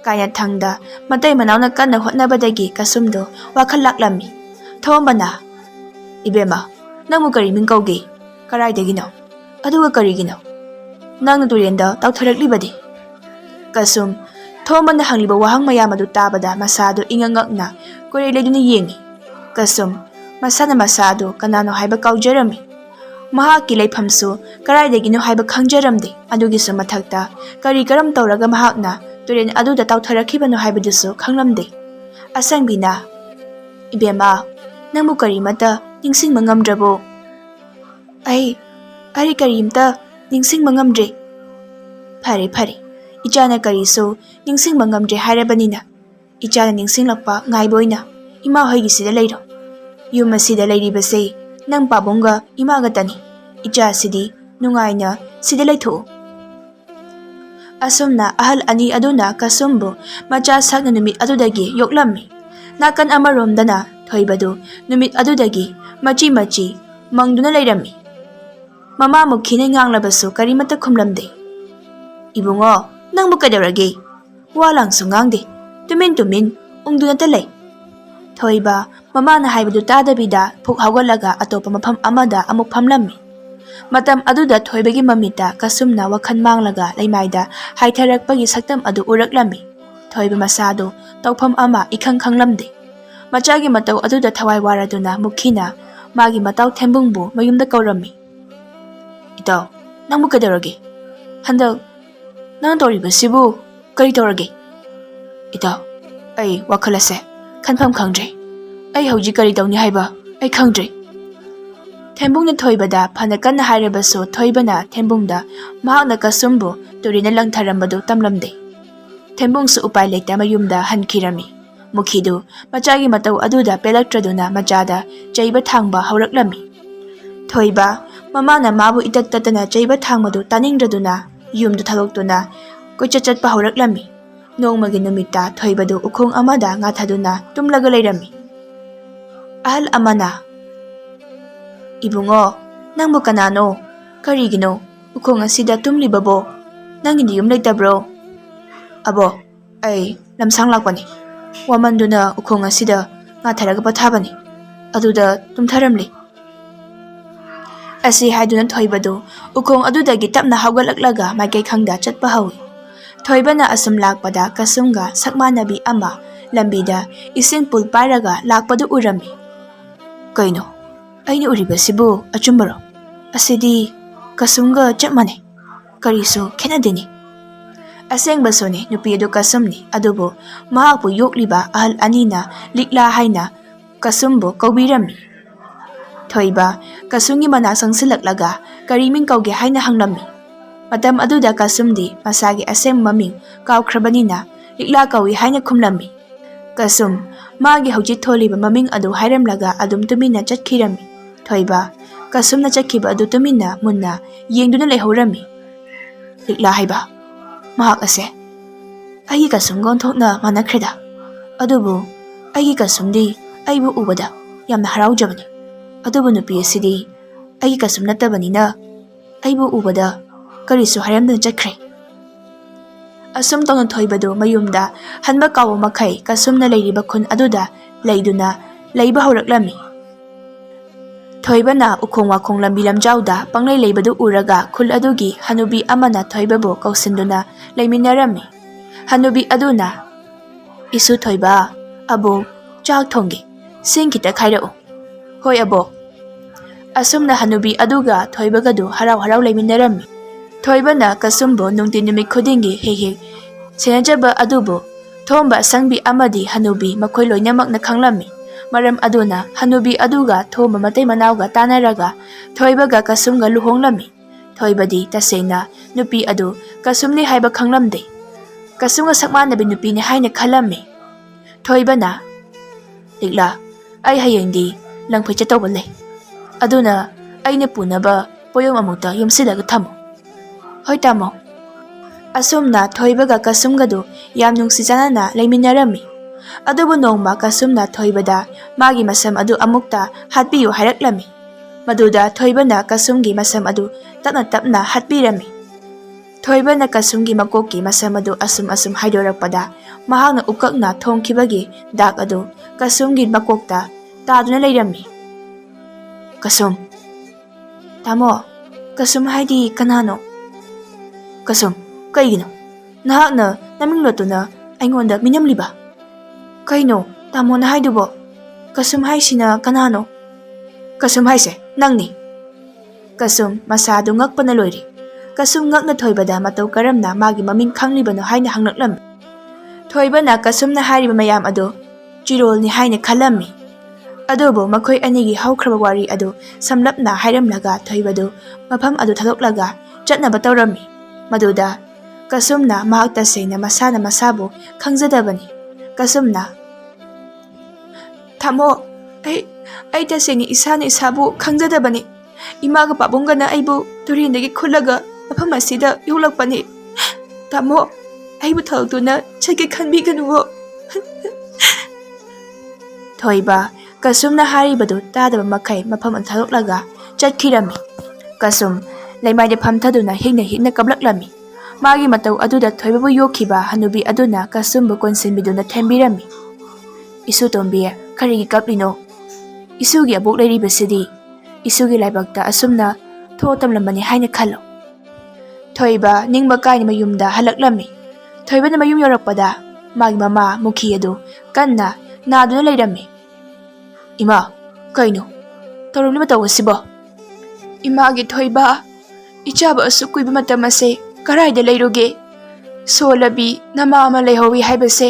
Kaya thangda matai manawna kanna hotnabadagi kasumdo wakhal laklami. Thombana, "Ibema, nangmu kari ming kauge? Karaidagino? Aduga karigino? Nangna turenda tawtharaklibadi?" Kasum Thombana hangliba wahang mayam adu tabada masado ingangakna korei leiduna yengi. Kasum masana masado kanano haiba kaujarami. Mahakki leifamsu karaidagino haiba khangjaramde. Adugisu mathakta kari karam tawraga mahakna turen aduda tawtharakhibano haibadusu khanglamde. Asangbina, "Ibema, nangmu karimata ningsingba ngamdrabo?" "Ai karimta ningsingba ngamdre." "Phare phare. Ichana kariso ningsingba ngamdre hairabanina ichana ningsinglakpa ngaiboina ima hoigisida leiro. Yum asida leiribase nang pabongga imaga tani. Icha sidi nungaina sida leitho." Asumna ahal ani aduna kasumbu macha sakna numit adudagi yoklami. Nakan amaromdana thoibadu numit adudagi machi mangduna leirami. Mama mukhine nganglabasu karimata khumlamde. "Ibungo, nangbu kaidaurage? Walangsu ngangde. Tumin ungduna talay." Thoiba mamana haibadu tadabida phuk hawgalaga atopa mafam amada amuk famlammi. Matam aduda thoibagi mamita kasumna wakhan manglaga leimaida haitharakpagi saktam adu uraklami. Thoiba masado tawpham ama ikhang khanglamde. Machagi matau aduda thawai waraduna mukhina magi matau thembungbu mayumda kaurammi. "Itaw, nangbu kaidaurage? Handak nang toribasibu kari taurage?" "Itaw, ai wakhalase khanpham khangdre. Ai hauji kari tawni haiba ai khangdre." Thembungna thoibada phana kanna hairabasu thoibana thembungda mahakna kasumbu turina langtharambadu tamlamde. Thembungsu upai leita mayumda hankhirami. Mukhidu machagi matau aduda pelaktraduna machada chaiba thangba hauраklami. Thoiba mamana mabu itattatana chaiba thangmadu taningdraduna yumdu thalokduna koicha chatpa hauраklami. Nongmagi numita thoibadu ukhong amada ngathaduna tumlaga leirami. Ahal amana, "Ibungo, nangbu kanano? Karigino ukhong asida tumlibabo? Nangindi yum leitabro?" "Abo, ai lamsang lakpani. Wamanduna ukhong asida ngatharaga pathabani. Aduda tumtharamli." Asi haiduna thoibadu ukhong adudagi tapna hawgalaklaga maikai khangda chatpa hawi. Thoibana asum lakpada kasumga sakmanabi ama lambida ising pul pairaga lakpadu urami. "Kaino, aini uribasibu achumbaro? Asidi kasumga chapmane. Karisu khenadeni." Asengbasone nupi adu kasumni adubu mahakpu yokliba ahal anina likla haina kasumbu kaubirami. Thoiba kasumgi mana sangsilaklaga kariming kauge haina hanglami. Matam aduda kasumdi masagi aseng maming kaukrabanina likla kawi haina khumlami. Kasum magi hojit tholiba maming adu hairamlaga adum tumina chatkirami. Thoiba kasumna chakhiba adu tumina munna yengduna leihorami. Likla haiba, mahak ase aigi kasumga onthokna manakhreda. Adubu aigi kasumdi aibu ubada yamna haraujabani. Adubu nupi asidi aigi kasum natabanina aibu ubada karisu haramdana chatkre. Asum tawna thoibadu mayumda hanba kawo makhai kasumna leiriba khun aduda leiduna leiba hauраklami. Thoibana ukhong wakhong lambi lamjauda panglei leibadu uraga khul adugi hanubi amana thoibabu kausinduna leiminarami. Hanubi aduna, "Isu thoiba, abo chak thongge sing kita khairao." "Hoi abo." Asumna hanubi aduga thoibagadu harau leiminarami. Thoibana kasumbu nungti numit khudingi hek ꯁꯦꯟꯅꯖꯕ ꯑꯗꯨꯕꯨ ꯊꯣꯝꯕ ꯁꯪꯕꯤ ꯑꯃꯗꯤ ꯍꯅꯨꯕꯤ ꯃꯈꯣꯏ ꯂꯣꯏꯅꯃꯛꯅ ꯈꯪꯂꯝꯃꯤ꯫ ꯃꯔꯝ ꯑꯗꯨꯅ ꯍꯅꯨꯕꯤ ꯑꯗꯨꯒ ꯊꯣꯝꯕ ꯃꯇꯩ ꯃꯅꯥꯎꯒ ꯇꯥꯟꯅꯔꯒ ꯊꯣꯏꯕꯒ ꯀꯁꯨꯝꯒ ꯂꯨꯍꯣꯡꯂꯝꯃꯤ꯫ ꯊꯣꯏꯕꯗꯤ ꯇꯁꯦꯡꯅ ꯅꯨꯄꯤ ꯑꯗꯨ ꯀꯁꯨꯝꯅꯤ ꯍꯥꯏꯕ ꯈꯪꯂꯝꯗꯦ꯫ ꯀꯁꯨꯝꯒ ꯁꯛ ꯃꯥꯟꯅꯕꯤ ꯅꯨꯄꯤꯅꯤ ꯍꯥꯏꯅ ꯈꯜꯂꯝꯃꯤ꯫ ꯊꯣꯏꯕꯅ, "ꯂꯤꯛꯂꯥ, ꯑꯩ ꯍꯌꯦꯡꯗꯤ ꯂꯪꯐꯩ ꯆꯠꯇꯧꯕ ꯂꯩ꯫ ꯑꯗꯨꯅ ꯑꯩꯅ ꯄꯨꯅꯕ ꯄꯣꯌꯣꯝ ꯑꯃꯨꯛꯇ ꯌꯣꯝꯁꯤꯜꯂꯒ ꯊꯝꯃꯨ꯫" "ꯍꯣꯏ ꯇꯥꯃꯣ꯫" ꯑꯁꯨꯝꯅ ꯊꯣꯏꯕꯒ ꯀꯁꯨꯝꯒꯗꯨ ꯌꯥꯝ ꯅꯨꯡꯁꯤ ꯆꯥꯟꯅꯅ ꯂꯩꯃꯤꯟꯅꯔꯝꯃꯤ꯫ ꯑꯗꯨꯕꯨ ꯅꯣꯡꯃ ꯀꯁꯨꯝꯅ ꯊꯣꯏꯕꯗ ꯃꯥꯒꯤ ꯃꯁꯝ ꯑꯗꯨ ꯑꯃꯨꯛꯇ ꯍꯥꯠꯄꯤꯌꯨ ꯍꯥꯏꯔꯛꯂꯝꯃꯤ꯫ ꯃꯗꯨꯗ ꯊꯣꯏꯕꯅ ꯀꯁꯨꯝꯒꯤ ꯃꯁꯝ ꯑꯗꯨ ꯇꯞꯅ ꯇꯞꯅ ꯍꯥꯠꯄꯤꯔꯝꯃꯤ꯫ ꯊꯣꯏꯕꯅ ꯀꯁꯨꯝꯒꯤ ꯃꯀꯣꯛꯀꯤ ꯃꯁꯝ ꯑꯗꯨ ꯑꯁꯨꯝ ꯍꯥꯏꯗꯣꯔꯛꯄꯗ ꯃꯍꯥꯛꯅ ꯎꯀꯛꯅ ꯊꯣꯝꯈꯤꯕꯒꯤ ꯗꯥꯛ ꯑꯗꯨ ꯀꯁꯨꯝꯒꯤ ꯃꯀꯣꯛꯇ ꯇꯥꯗꯨꯅ ꯂꯩꯔꯝꯃꯤ꯫ "ꯀꯁꯨꯝ"꯫ "ꯇꯥꯃꯣ, ꯀꯁꯨꯝ ꯍꯥꯏꯗꯤ ꯀꯅꯥꯅꯣ?" "ꯀꯁꯨꯝ, ꯀꯩꯒꯤꯅꯣ ꯅꯍꯥꯛꯅ ꯅꯃꯤꯡ ꯂꯣꯠꯇꯨꯅ ꯑꯩꯉꯣꯟꯗ ꯃꯤꯅꯝꯂꯤꯕ? ꯀꯩꯅꯣ ꯇꯥꯃꯣꯅ ꯍꯥꯏꯗꯨꯕꯣ? ꯀꯁꯨꯝ ꯍꯥꯏꯁꯤꯅ ꯀꯅꯥꯅꯣ?" "ꯀꯁꯨꯝ ꯍꯥꯏꯁꯦ ꯅꯪꯅꯤ꯫" ꯀꯁꯨꯝ ꯃꯁꯥꯗꯨ ꯉꯛꯄꯅ ꯂꯣꯏꯔꯤ꯫ ꯀꯁꯨꯝ ꯉꯛꯅ ꯊꯣꯏꯕꯗ ꯃꯇꯧ ꯀꯔꯝꯅ ꯃꯥꯒꯤ ꯃꯃꯤꯡ ꯈꯪꯂꯤꯕꯅꯣ ꯍꯥꯏꯅ ꯍꯪꯂꯛꯂꯝꯃꯤ꯫ ꯊꯣꯏꯕꯅ ꯀꯁꯨꯝꯅ ꯍꯥꯏꯔꯤꯕ ꯃꯌꯥꯝ ꯑꯗꯨ ꯆꯤꯔꯣꯜꯅꯤ ꯍꯥꯏꯅ ꯈꯜꯂꯝꯃꯤ꯫ ꯑꯗꯨꯕꯨ ꯃꯈꯣꯏ ꯑꯅꯤꯒꯤ ꯍꯧꯈ꯭ꯔꯕ ꯋꯥꯔꯤ ꯑꯗꯨ ꯁꯝꯂꯞꯅ ꯍꯥꯏꯔꯝꯂꯒ ꯊꯣꯏꯕꯗꯨ ꯃꯐꯝ ꯑꯗꯨ ꯊꯥꯗꯣꯛꯂꯒ ꯆꯠꯅꯕ ꯇꯧꯔꯝꯃꯤ꯫ ꯃꯗꯨꯗ ꯀꯁꯨꯝꯅ ꯃꯍꯥꯛ ꯇꯁꯦꯡꯅ ꯃꯁꯥꯅ ꯃꯁꯥꯕꯨ ꯈꯪꯖꯗꯕꯅꯤ꯫ ꯀꯁꯨꯝꯅ, "ꯇꯥꯃꯣ, ꯑꯩ ꯇꯁꯦꯡꯅ ꯏꯁꯥꯅ ꯏꯁꯥꯕꯨ ꯈꯪꯖꯗꯕꯅꯤ꯫ ꯏꯃꯥꯒ ꯄꯥꯕꯨꯡꯒꯅ ꯑꯩꯕꯨ ꯇꯨꯔꯦꯟꯗꯒꯤ ꯈꯨꯠꯂꯒ ꯃꯐꯝ ꯑꯁꯤꯗ ꯌꯣꯛꯂꯛꯄꯅꯤ꯫ ꯇꯥꯃꯣ, ꯑꯩꯕꯨ ꯊꯥꯗꯣꯛꯇꯨꯅ ꯆꯠꯀꯦ ꯈꯟꯕꯤꯒꯅꯨꯋꯣ." ꯊꯣꯏꯕ ꯀꯁꯨꯝꯅ ꯍꯥꯏꯔꯤꯕꯗꯨ ꯇꯥꯗꯕ ꯃꯈꯩ ꯃꯐꯝ ꯑꯗꯨ ꯊꯥꯗꯣꯛꯂꯒ ꯆꯠꯈꯤꯔꯝꯃꯤ꯫ ꯀꯁꯨꯝ ꯂꯩꯃꯥꯏꯗ ꯐꯝꯊꯗꯨꯅ ꯍꯤꯛꯅ ꯀꯞꯂꯛꯂꯝꯃꯤ꯫ ꯃꯥꯒꯤ ꯃꯇꯧ ꯑꯗꯨꯗ ꯊꯣꯏꯕꯕꯨ ꯌꯣꯛꯈꯤꯕ ꯍꯅꯨꯕꯤ ꯑꯗꯨꯅ ꯀꯁꯨꯝꯕꯨ ꯀꯣꯟꯁꯤꯟꯕꯤꯗꯨꯅ ꯊꯦꯝꯕꯤꯔꯝꯃꯤ꯫ "ꯏꯁꯨꯇꯣꯝꯕꯤ, ꯀꯔꯤꯒꯤ ꯀꯞꯂꯤꯅꯣ? ꯏꯁꯨꯒꯤ ꯑꯕꯣꯛ ꯂꯩꯔꯤꯕꯁꯤꯗꯤ ꯏꯁꯨꯒꯤ ꯂꯥꯏꯕꯛꯇ ꯑꯁꯨꯝꯅ ꯊꯣꯛꯑ ꯇꯝꯂꯝꯕꯅꯤ ꯍꯥꯏꯅ ꯈꯜꯂꯨ." ꯊꯣꯏꯕ ꯅꯤꯡꯕ ꯀꯥꯏꯅ ꯃꯌꯨꯝꯗ ꯍꯜꯂꯛꯂꯝꯃꯤ꯫ ꯊꯣꯏꯕꯅ ꯃꯌꯨꯝ ꯌꯧꯔꯛꯄꯗ ꯃꯥꯒꯤ ꯃꯃꯥ ꯃꯨꯈꯤ ꯑꯗꯨ ꯀꯟꯅ ꯅꯥꯗꯨꯅ ꯂꯩꯔꯝꯃꯤ꯫ "ꯏꯃꯥ, ꯀꯩꯅꯣ ꯇꯧꯔꯝꯂꯤꯕ ꯃꯇꯧ ꯑꯁꯤꯕꯣ?" "ꯏꯃꯥꯒꯤ ꯊꯣꯏꯕ, ꯏꯆꯥꯕꯨ ꯑꯁꯨꯛ ꯀꯨꯏꯕ ꯃꯇꯝ ꯑꯁꯦ ꯀꯔꯥꯏꯗ ꯂꯩꯔꯨꯒꯦ? ꯁꯣꯜꯂꯕꯤ ꯅꯃꯥ ꯑꯃ ꯂꯩꯍꯧꯏ ꯍꯥꯏꯕꯁꯦ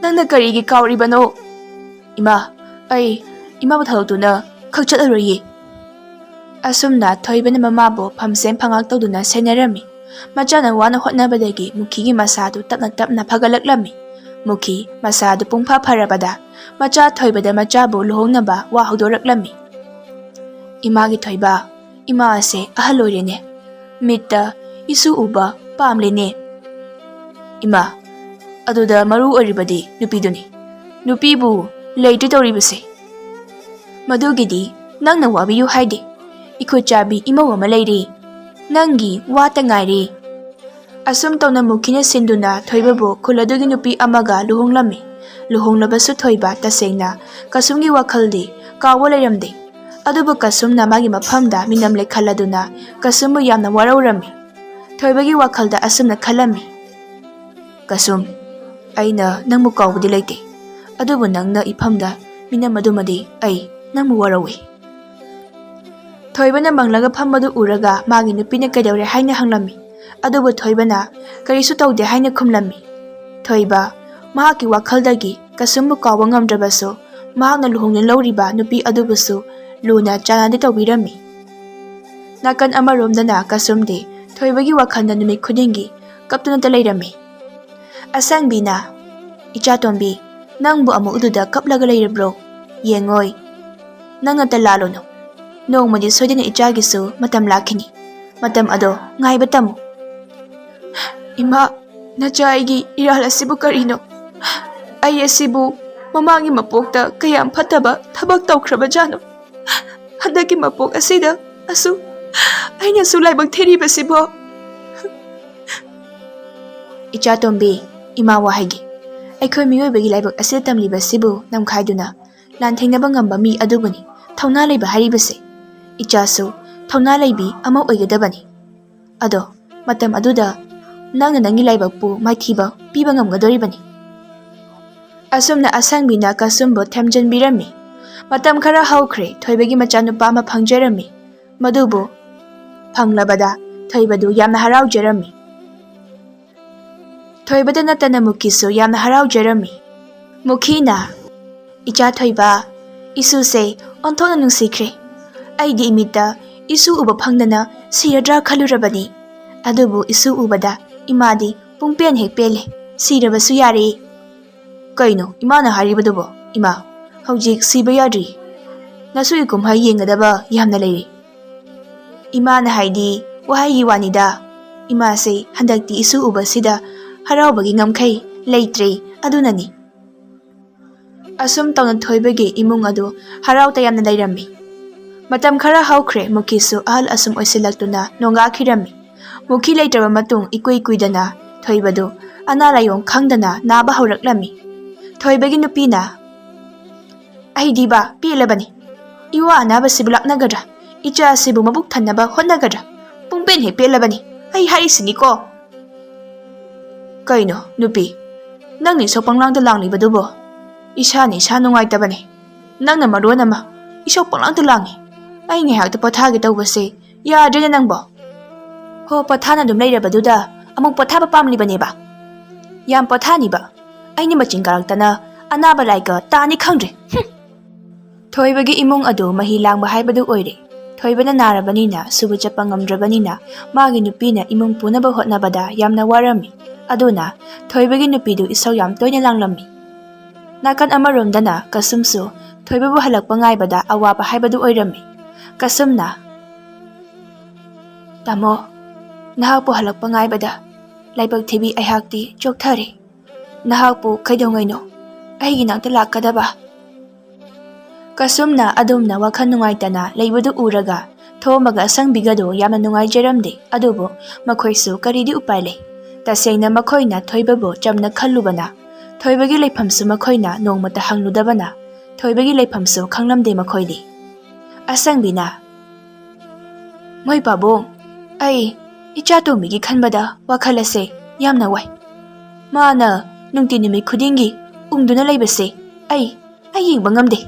ꯅꯪꯅ ꯀꯔꯤꯒꯤ ꯀꯥꯎꯔꯤꯕꯅꯣ?" "ꯏꯃꯥ, ꯑꯩ ꯏꯃꯥꯕꯨ ꯊꯥꯗꯣꯛꯇꯨꯅ ꯈꯛ ꯆꯠꯂꯔꯣꯏꯌꯦ." ꯑꯁꯨꯝꯅ ꯊꯣꯏꯕꯅ ꯃꯃꯥꯕꯨ ꯐꯝꯁꯦꯝ ꯐꯉꯥꯛ ꯇꯧꯗꯨꯅ ꯁꯦꯟꯅꯔꯝꯃꯤ꯫ ꯃꯆꯥꯅ ꯋꯥꯅ ꯍꯣꯠꯅꯕꯗꯒꯤ ꯃꯨꯈꯤꯒꯤ ꯃꯁꯥꯗꯨ ꯇꯞꯅ ꯇꯞꯅ ꯐꯒꯠꯂꯛꯂꯝꯃꯤ꯫ ꯃꯨꯈꯤ ꯃꯁꯥꯗꯨ ꯄꯨꯡꯐ ꯐꯔꯕꯗ ꯃꯆꯥ ꯊꯣꯏꯕꯗ ꯃꯆꯥꯕꯨ ꯂꯨꯍꯣꯡꯅꯕ ꯋꯥ ꯍꯧꯗꯣꯔꯛꯂꯝꯃꯤ꯫ "ꯏꯃꯥꯒꯤ ꯊꯣꯏꯕ, ꯏꯃꯥ ꯑꯁꯦ ꯑꯍꯜ ꯑꯣꯏꯔꯦꯅꯦ꯫ ꯃꯤꯠꯇ ꯏꯁꯨ ꯎꯕ ꯄꯥꯝꯂꯦꯅꯦ." "ꯏꯃꯥ, ꯑꯗꯨꯗ ꯃꯔꯨ ꯑꯣꯏꯔꯤꯕꯗꯤ ꯅꯨꯄꯤꯗꯨꯅꯤ꯫ ꯅꯨꯄꯤꯕꯨ ꯂꯩꯇ꯭ꯔꯤ ꯇꯧꯔꯤꯕꯁꯦ꯫ ꯃꯗꯨꯒꯤꯗꯤ ꯅꯪꯅ ꯋꯥꯕꯤꯌꯨ ꯍꯥꯏꯗꯦ꯫ ꯏꯈꯨꯠꯆꯥꯕꯤ ꯏꯃꯧ ꯑꯃ ꯂꯩꯔꯦ꯫ ꯅꯪꯒꯤ ꯋꯥꯇ ꯉꯥꯏꯔꯦ." ꯑꯁꯨꯝ ꯇꯧꯅ ꯃꯨꯈꯤꯅ ꯁꯤꯟꯗꯨꯅ ꯊꯣꯏꯕꯕꯨ ꯈꯨꯜ ꯑꯗꯨꯒꯤ ꯅꯨꯄꯤ ꯑꯃꯒ ꯂꯨꯍꯣꯡꯂꯝꯃꯤ꯫ ꯂꯨꯍꯣꯡꯂꯕꯁꯨ ꯊꯣꯏꯕ ꯇꯁꯦꯡꯅ ꯀꯁꯨꯝꯒꯤ ꯋꯥꯈꯜꯗꯤ ꯀꯥꯎꯕ ꯂꯩꯔꯝꯗꯦ꯫ ꯑꯗꯨꯕꯨ ꯀꯁꯨꯝꯅ ꯃꯥꯒꯤ ꯃꯐꯝꯗ ꯃꯤꯅꯝꯂꯦ ꯈꯜꯂꯗꯨꯅ ꯀꯁꯨꯝꯕꯨ ꯌꯥꯝꯅ ꯋꯥꯔꯧꯔꯝꯃꯤ꯫ ꯊꯣꯏꯕꯒꯤ ꯋꯥꯈꯜꯗ ꯑꯁꯨꯝꯅ ꯈꯜꯂꯝꯃꯤ꯫ "ꯀꯁꯨꯝ, ꯑꯩꯅ ꯅꯪꯕꯨ ꯀꯥꯎꯕꯗꯤ ꯂꯩꯇꯦ꯫ ꯑꯗꯨꯕꯨ ꯅꯪꯅ ꯏꯐꯝꯗ ꯃꯤꯅꯝꯕꯗꯨꯃꯗꯤ ꯑꯩ ꯅꯪꯕꯨ ꯋꯥꯔꯧꯏ." ꯊꯣꯏꯕꯅ ꯃꯪꯂꯒ ꯐꯝꯕꯗꯨ ꯎꯔꯒ ꯃꯥꯒꯤ ꯅꯨꯄꯤꯅ ꯀꯩꯗꯧꯔꯦ ꯍꯥꯏꯅ ꯍꯪꯂꯝꯃꯤ꯫ ꯑꯗꯨꯕꯨ ꯊꯣꯏꯕꯅ ꯀꯔꯤꯁꯨ ꯇꯧꯗꯦ ꯍꯥꯏꯅ ꯈꯨꯝꯂꯝꯃꯤ꯫ ꯊꯣꯏꯕ ꯃꯍꯥꯛꯀꯤ ꯋꯥꯈꯜꯗꯒꯤ ꯀꯁꯨꯝꯕꯨ ꯀꯥꯎꯕ ꯉꯝꯗ꯭ꯔꯕꯁꯨ ꯃꯍꯥꯛꯅ ꯂꯨꯍꯣꯡꯅꯤꯡꯂꯧꯔꯤꯕ ꯅꯨꯄꯤ ꯑꯗꯨꯕꯨꯁꯨ ꯂꯨꯅ ꯆꯥꯟꯅꯗꯤ ꯇꯧꯕꯤꯔꯝꯃꯤ꯫ ꯅꯥꯀꯟ ꯑꯃꯔꯣꯝꯗꯅ ꯀꯁꯨꯝꯗꯤ ꯊꯣꯏꯕꯒꯤ ꯋꯥꯈꯜꯗ ꯅꯨꯃꯤꯠ ꯈꯨꯗꯤꯡꯒꯤ ꯀꯞꯇꯨꯅꯇ ꯂꯩꯔꯝꯃꯤ꯫ ꯑꯁꯪꯕꯤꯅ, "ꯏꯆꯥꯇꯣꯝꯕꯤ, ꯅꯪꯕꯨ ꯑꯃꯨꯛ ꯑꯗꯨꯗ ꯀꯞꯂꯒ ꯂꯩꯔꯕ꯭ꯔꯣ? ꯌꯦꯡꯉꯣꯏ, ꯅꯪꯅꯇ ꯂꯥꯜꯂꯨꯅꯨ꯫ ꯅꯣꯡꯃꯗꯤ ꯁꯣꯏꯗꯅ ꯏꯆꯥꯒꯤꯁꯨ ꯃꯇꯝ ꯂꯥꯛꯈꯤꯅꯤ꯫ ꯃꯇꯝ ꯑꯗꯣ ꯉꯥꯏꯕ ꯇꯝꯃꯨ." "ꯏꯃꯥ, ꯅꯆꯥ ꯑꯩꯒꯤ ꯏꯔꯥꯜ ꯑꯁꯤꯕꯨ ꯀꯔꯤꯅꯣ? ꯑꯩ ꯑꯁꯤꯕꯨ ꯃꯃꯥꯡꯒꯤ ꯃꯄꯣꯛꯇ ꯀꯌꯥꯝ ꯐꯠꯇꯕ ꯊꯕꯛ ꯇꯧꯈ꯭ꯔꯕꯖꯥꯠꯅꯣ? ꯍꯟꯗꯛꯀꯤ ꯃꯄꯣꯛ ꯑꯁꯤꯗ ꯑꯩꯅꯁꯨ ꯂꯥꯏꯕꯛ ꯊꯤꯔꯤꯕꯁꯤꯕꯣ?" "ꯏꯆꯥꯇꯣꯝꯕꯤ, ꯏꯃꯥ ꯋꯥꯍꯩꯒꯦ꯫ ꯑꯩꯈꯣꯏ ꯃꯤꯑꯣꯏꯕꯒꯤ ꯂꯥꯏꯕꯛ ꯑꯁꯤꯗ ꯇꯝꯂꯤꯕꯁꯤꯕꯨ ꯅꯝꯈꯥꯏꯗꯨꯅ ꯂꯥꯟꯊꯦꯡꯅꯕ ꯉꯝꯕ ꯃꯤ ꯑꯗꯨꯕꯨꯅꯤ ꯊꯧꯅꯥ ꯂꯩꯕ ꯍꯥꯏꯔꯤꯕꯁꯦ꯫ ꯏꯆꯥꯁꯨ ꯊꯧꯅꯥ ꯂꯩꯕꯤ ꯑꯃ ꯑꯣꯏꯒꯗꯕꯅꯤ꯫ ꯑꯗꯣ ꯃꯇꯝ ꯑꯗꯨꯗ ꯅꯪꯅ ꯅꯪꯒꯤ ꯂꯥꯏꯕꯛꯄꯨ ꯃꯥꯏꯊꯤꯕ ꯄꯤꯕ ꯉꯝꯒꯗꯣꯔꯤꯕꯅꯤ." ꯑꯁꯨꯝꯅ ꯑꯁꯪꯕꯤꯅ ꯀꯁꯨꯝꯕꯨ ꯊꯦꯝꯖꯤꯟꯕꯤꯔꯝꯃꯤ꯫ ꯃꯇꯝ ꯈꯔ ꯍꯧꯈ꯭ꯔꯦ꯫ ꯊꯣꯏꯕꯒꯤ ꯃꯆꯥꯅꯨꯄꯥ ꯑꯃ ꯐꯪꯖꯔꯝꯃꯤ꯫ ꯃꯗꯨꯕꯨ ꯐꯪꯂꯕꯗ ꯊꯣꯏꯕꯗꯨ ꯌꯥꯝꯅ ꯍꯔꯥꯎꯖꯔꯝꯃꯤ꯫ ꯊꯣꯏꯕꯗ ꯅꯠꯇꯅ ꯃꯨꯈꯤꯁꯨ ꯌꯥꯝꯅ ꯍꯔꯥꯎꯖꯔꯝꯃꯤ꯫ ꯃꯨꯈꯤꯅ "ꯏꯆꯥ ꯊꯣꯏꯕ, ꯏꯁꯨꯁꯦ ꯑꯣꯟꯊꯣꯛꯅ ꯅꯨꯡꯁꯤꯈ꯭ꯔꯦ꯫ ꯑꯩꯗꯤ ꯏꯃꯤꯠꯇ ꯏꯁꯨ ꯎꯕ ꯐꯪꯗꯅ ꯁꯤꯔꯗ꯭ꯔꯥ ꯈꯜꯂꯨꯔꯕꯅꯤ꯫ ꯑꯗꯨꯕꯨ ꯏꯁꯨ ꯎꯕꯗ ꯏꯃꯥꯗꯤ ꯄꯨꯡꯄꯦꯟ ꯍꯦꯛ ꯄꯦꯜꯂꯦ, ꯁꯤꯔꯕꯁꯨ ꯌꯥꯔꯦ." "ꯀꯩꯅꯣ ꯏꯃꯥꯅ ꯍꯥꯏꯔꯤꯕꯗꯨꯕꯣ? ꯏꯃꯥ, ꯍꯧꯖꯤꯛ ꯁꯤꯕ ꯌꯥꯗ꯭ꯔꯤ. ꯅꯁꯨꯒꯤ ꯀꯨꯝꯍꯩ ꯌꯦꯡꯒꯗꯕ ꯌꯥꯝꯅ ꯂꯩꯔꯤ." "ꯏꯃꯥꯅ ꯍꯥꯏꯗꯤ ꯋꯥꯍꯩꯒꯤ ꯋꯥꯅꯤꯗ. ꯏꯃꯥꯁꯦ ꯍꯟꯗꯛꯇꯤ ꯏꯁꯨ ꯎꯕꯁꯤꯗ ꯍꯔꯥꯎꯕꯒꯤ ꯉꯝꯈꯩ ꯂꯩꯇ꯭ꯔꯦ, ꯑꯗꯨꯅꯅꯤ." ꯑꯁꯨꯝ ꯇꯧꯅ ꯊꯣꯏꯕꯒꯤ ꯏꯃꯨꯡ ꯑꯗꯨ ꯍꯔꯥꯎ ꯇꯌꯥꯝꯅ ꯂꯩꯔꯝꯃꯤ꯫ ꯃꯇꯝ ꯈꯔ ꯍꯧꯈ꯭ꯔꯦ꯫ ꯃꯨꯈꯤꯁꯨ ꯑꯍꯜ ꯑꯁꯨꯝ ꯑꯣꯏꯁꯤꯜꯂꯛꯇꯨꯅ ꯅꯣꯡꯒꯥꯈꯤꯔꯝꯃꯤ꯫ ꯃꯨꯈꯤ ꯂꯩꯇ꯭ꯔꯕ ꯃꯇꯨꯡ ꯏꯀꯨꯏ ꯀꯨꯏꯗꯅ ꯊꯣꯏꯕꯗꯨ ꯑꯅꯥ ꯂꯥꯏꯌꯣꯡ ꯈꯪꯗꯅ ꯅꯥꯕ ꯍꯧꯔꯛꯂꯝꯃꯤ꯫ ꯊꯣꯏꯕꯒꯤ ꯅꯨꯄꯤꯅ "ꯑꯩꯗꯤꯕ ꯄꯦꯜꯂꯕꯅꯤ. ꯏꯋꯥ ꯑꯅꯥꯕꯁꯤꯕꯨ ꯂꯥꯛꯅꯒꯗ꯭ꯔꯥ? ꯏꯆꯥ ꯑꯁꯤꯕꯨ ꯃꯕꯨꯛ ꯊꯟꯅꯕ ꯍꯣꯠꯅꯒꯗ꯭ꯔꯥ? ꯄꯨꯡꯄꯦꯟ ꯍꯦꯛ ꯄꯦꯜꯂꯕꯅꯤ. ꯑꯩ ꯍꯥꯏꯔꯤꯁꯤꯅꯤꯀꯣ." "ꯀꯩꯅꯣ ꯅꯨꯄꯤ, ꯅꯪꯅ ꯏꯁꯧ ꯄꯪꯂꯥꯡꯗ ꯂꯥꯡꯂꯤꯕꯗꯨꯕꯣ? ꯏꯁꯥꯅ ꯏꯁꯥ ꯅꯨꯡꯉꯥꯏꯇꯕꯅꯦ. ꯅꯪꯅ ꯃꯔꯣꯟ ꯑꯃ ꯏꯁꯧ ꯄꯪꯂꯥꯡꯗ ꯂꯥꯡꯉꯤ. ꯑꯩ ꯉꯥꯏꯍꯥꯛꯇ ꯄꯣꯊꯥꯒꯦ ꯇꯧꯕꯁꯦ ꯌꯥꯗ꯭ꯔꯦꯅꯦ ꯅꯪꯕꯣ." "ꯍꯣ, ꯄꯣꯊꯥꯅ ꯑꯗꯨꯝ ꯂꯩꯔꯕꯗꯨꯗ ꯑꯃꯨꯛ ꯄꯣꯊꯥꯕ ꯄꯥꯝꯂꯤꯕꯅꯦꯕ? ꯌꯥꯝ ꯄꯣꯊꯥꯅꯤꯕ. ꯑꯩꯅ ꯃꯆꯤꯟ ꯀꯥꯔꯛꯇꯅ ꯑꯅꯥꯕ ꯂꯥꯏꯒ ꯇꯥꯅꯤ ꯈꯪꯗ꯭ꯔꯦ." ꯊꯣꯏꯕꯒꯤ ꯏꯃꯨꯡ ꯑꯗꯨ ꯃꯍꯤ ꯂꯥꯡꯕ ꯍꯥꯏꯕꯗꯨ ꯑꯣꯏꯔꯦ꯫ ꯊꯣꯏꯕꯅ ナꯔꯕꯅꯤꯅ ꯁꯨꯕ ꯆꯠꯄ ꯉꯝꯗ꯭ꯔꯕꯅꯤꯅ ꯃꯥꯒꯤ ꯅꯨꯄꯤꯅ ꯏꯃꯨꯡ ꯄꯨꯅꯕ ꯍꯣꯠꯅꯕꯗ ꯌꯥꯝꯅ ꯋꯥꯔꯝꯃꯤ꯫ ꯑꯗꯨꯅ ꯊꯣꯏꯕꯒꯤ ꯅꯨꯄꯤꯗꯨ ꯏꯁꯧ ꯌꯥꯝ ꯇꯣꯏꯅ ꯂꯥꯡꯂꯝꯃꯤ꯫ ꯅꯥꯀꯟ ꯑꯃꯔꯣꯝꯗꯅ ꯀꯁꯨꯝꯁꯨ ꯊꯣꯏꯕꯕꯨ ꯍꯜꯂꯛꯄ ꯉꯥꯏꯕꯗ ꯑꯋꯥꯕ ꯍꯥꯏꯕꯗꯨ ꯑꯣꯏꯔꯝꯃꯤ꯫ ꯀꯁꯨꯝꯅ "ꯇꯥꯃꯣ, ꯅꯍꯥꯛꯄꯨ ꯍꯜꯂꯛꯄ ꯉꯥꯏꯕꯗ ꯂꯥꯏꯕꯛ ꯊꯤꯕꯤ ꯑꯩꯍꯥꯛꯇꯤ ꯆꯣꯛꯊꯔꯦ꯫ ꯅꯍꯥꯛꯄꯨ ꯀꯩꯗꯧꯉꯩꯅꯣ ꯑꯩꯒꯤ ꯅꯥꯛꯇ ꯂꯥꯛꯀꯗꯕ?" ꯀꯁꯨꯝꯅ ꯑꯗꯨꯝꯅ ꯋꯥꯈꯜ ꯅꯨꯡꯉꯥꯏꯇꯅ ꯂꯩꯕꯗꯨ ꯎꯔꯒ ꯊꯣꯝꯕꯒ ꯑꯁꯪꯕꯤꯒꯗꯨ ꯌꯥꯝꯅ ꯅꯨꯡꯉꯥꯏꯖꯔꯝꯗꯦ꯫ ꯑꯗꯨꯕꯨ ꯃꯈꯣꯏꯁꯨ ꯀꯔꯤꯗꯤ ꯎꯄꯥꯏ ꯂꯩ? ꯇꯁꯦꯡꯅ ꯃꯈꯣꯏꯅ ꯊꯣꯏꯕꯕꯨ ꯆꯝꯅ ꯈꯜꯂꯨꯕꯅ, ꯊꯣꯏꯕꯒꯤ ꯂꯩꯐꯝꯁꯨ ꯃꯈꯣꯏꯅ ꯅꯣꯡꯃꯇ ꯍꯪꯂꯨꯗꯕꯅ, ꯊꯣꯏꯕꯒꯤ ꯂꯩꯐꯝꯁꯨ ꯈꯪꯂꯝꯗꯦ ꯃꯈꯣꯏꯗꯤ꯫ ꯑꯁꯪꯕꯤꯅ "ꯃꯣꯏ ꯄꯥꯕꯨꯡ, ꯑꯩ ꯏꯆꯥꯇꯣꯝꯕꯤꯒꯤ ꯈꯟꯕꯗ ꯋꯥꯈꯜ ꯑꯁꯦ ꯌꯥꯝꯅ ꯋꯥꯏ. ꯃꯥꯅ ꯅꯨꯡꯇꯤ ꯅꯨꯃꯤꯠ ꯈꯨꯗꯤꯡꯒꯤ ꯎꯪꯗꯨꯅ ꯂꯩꯕꯁꯦ ꯑꯩ ꯌꯦꯡꯕ ꯉꯝꯗꯦ."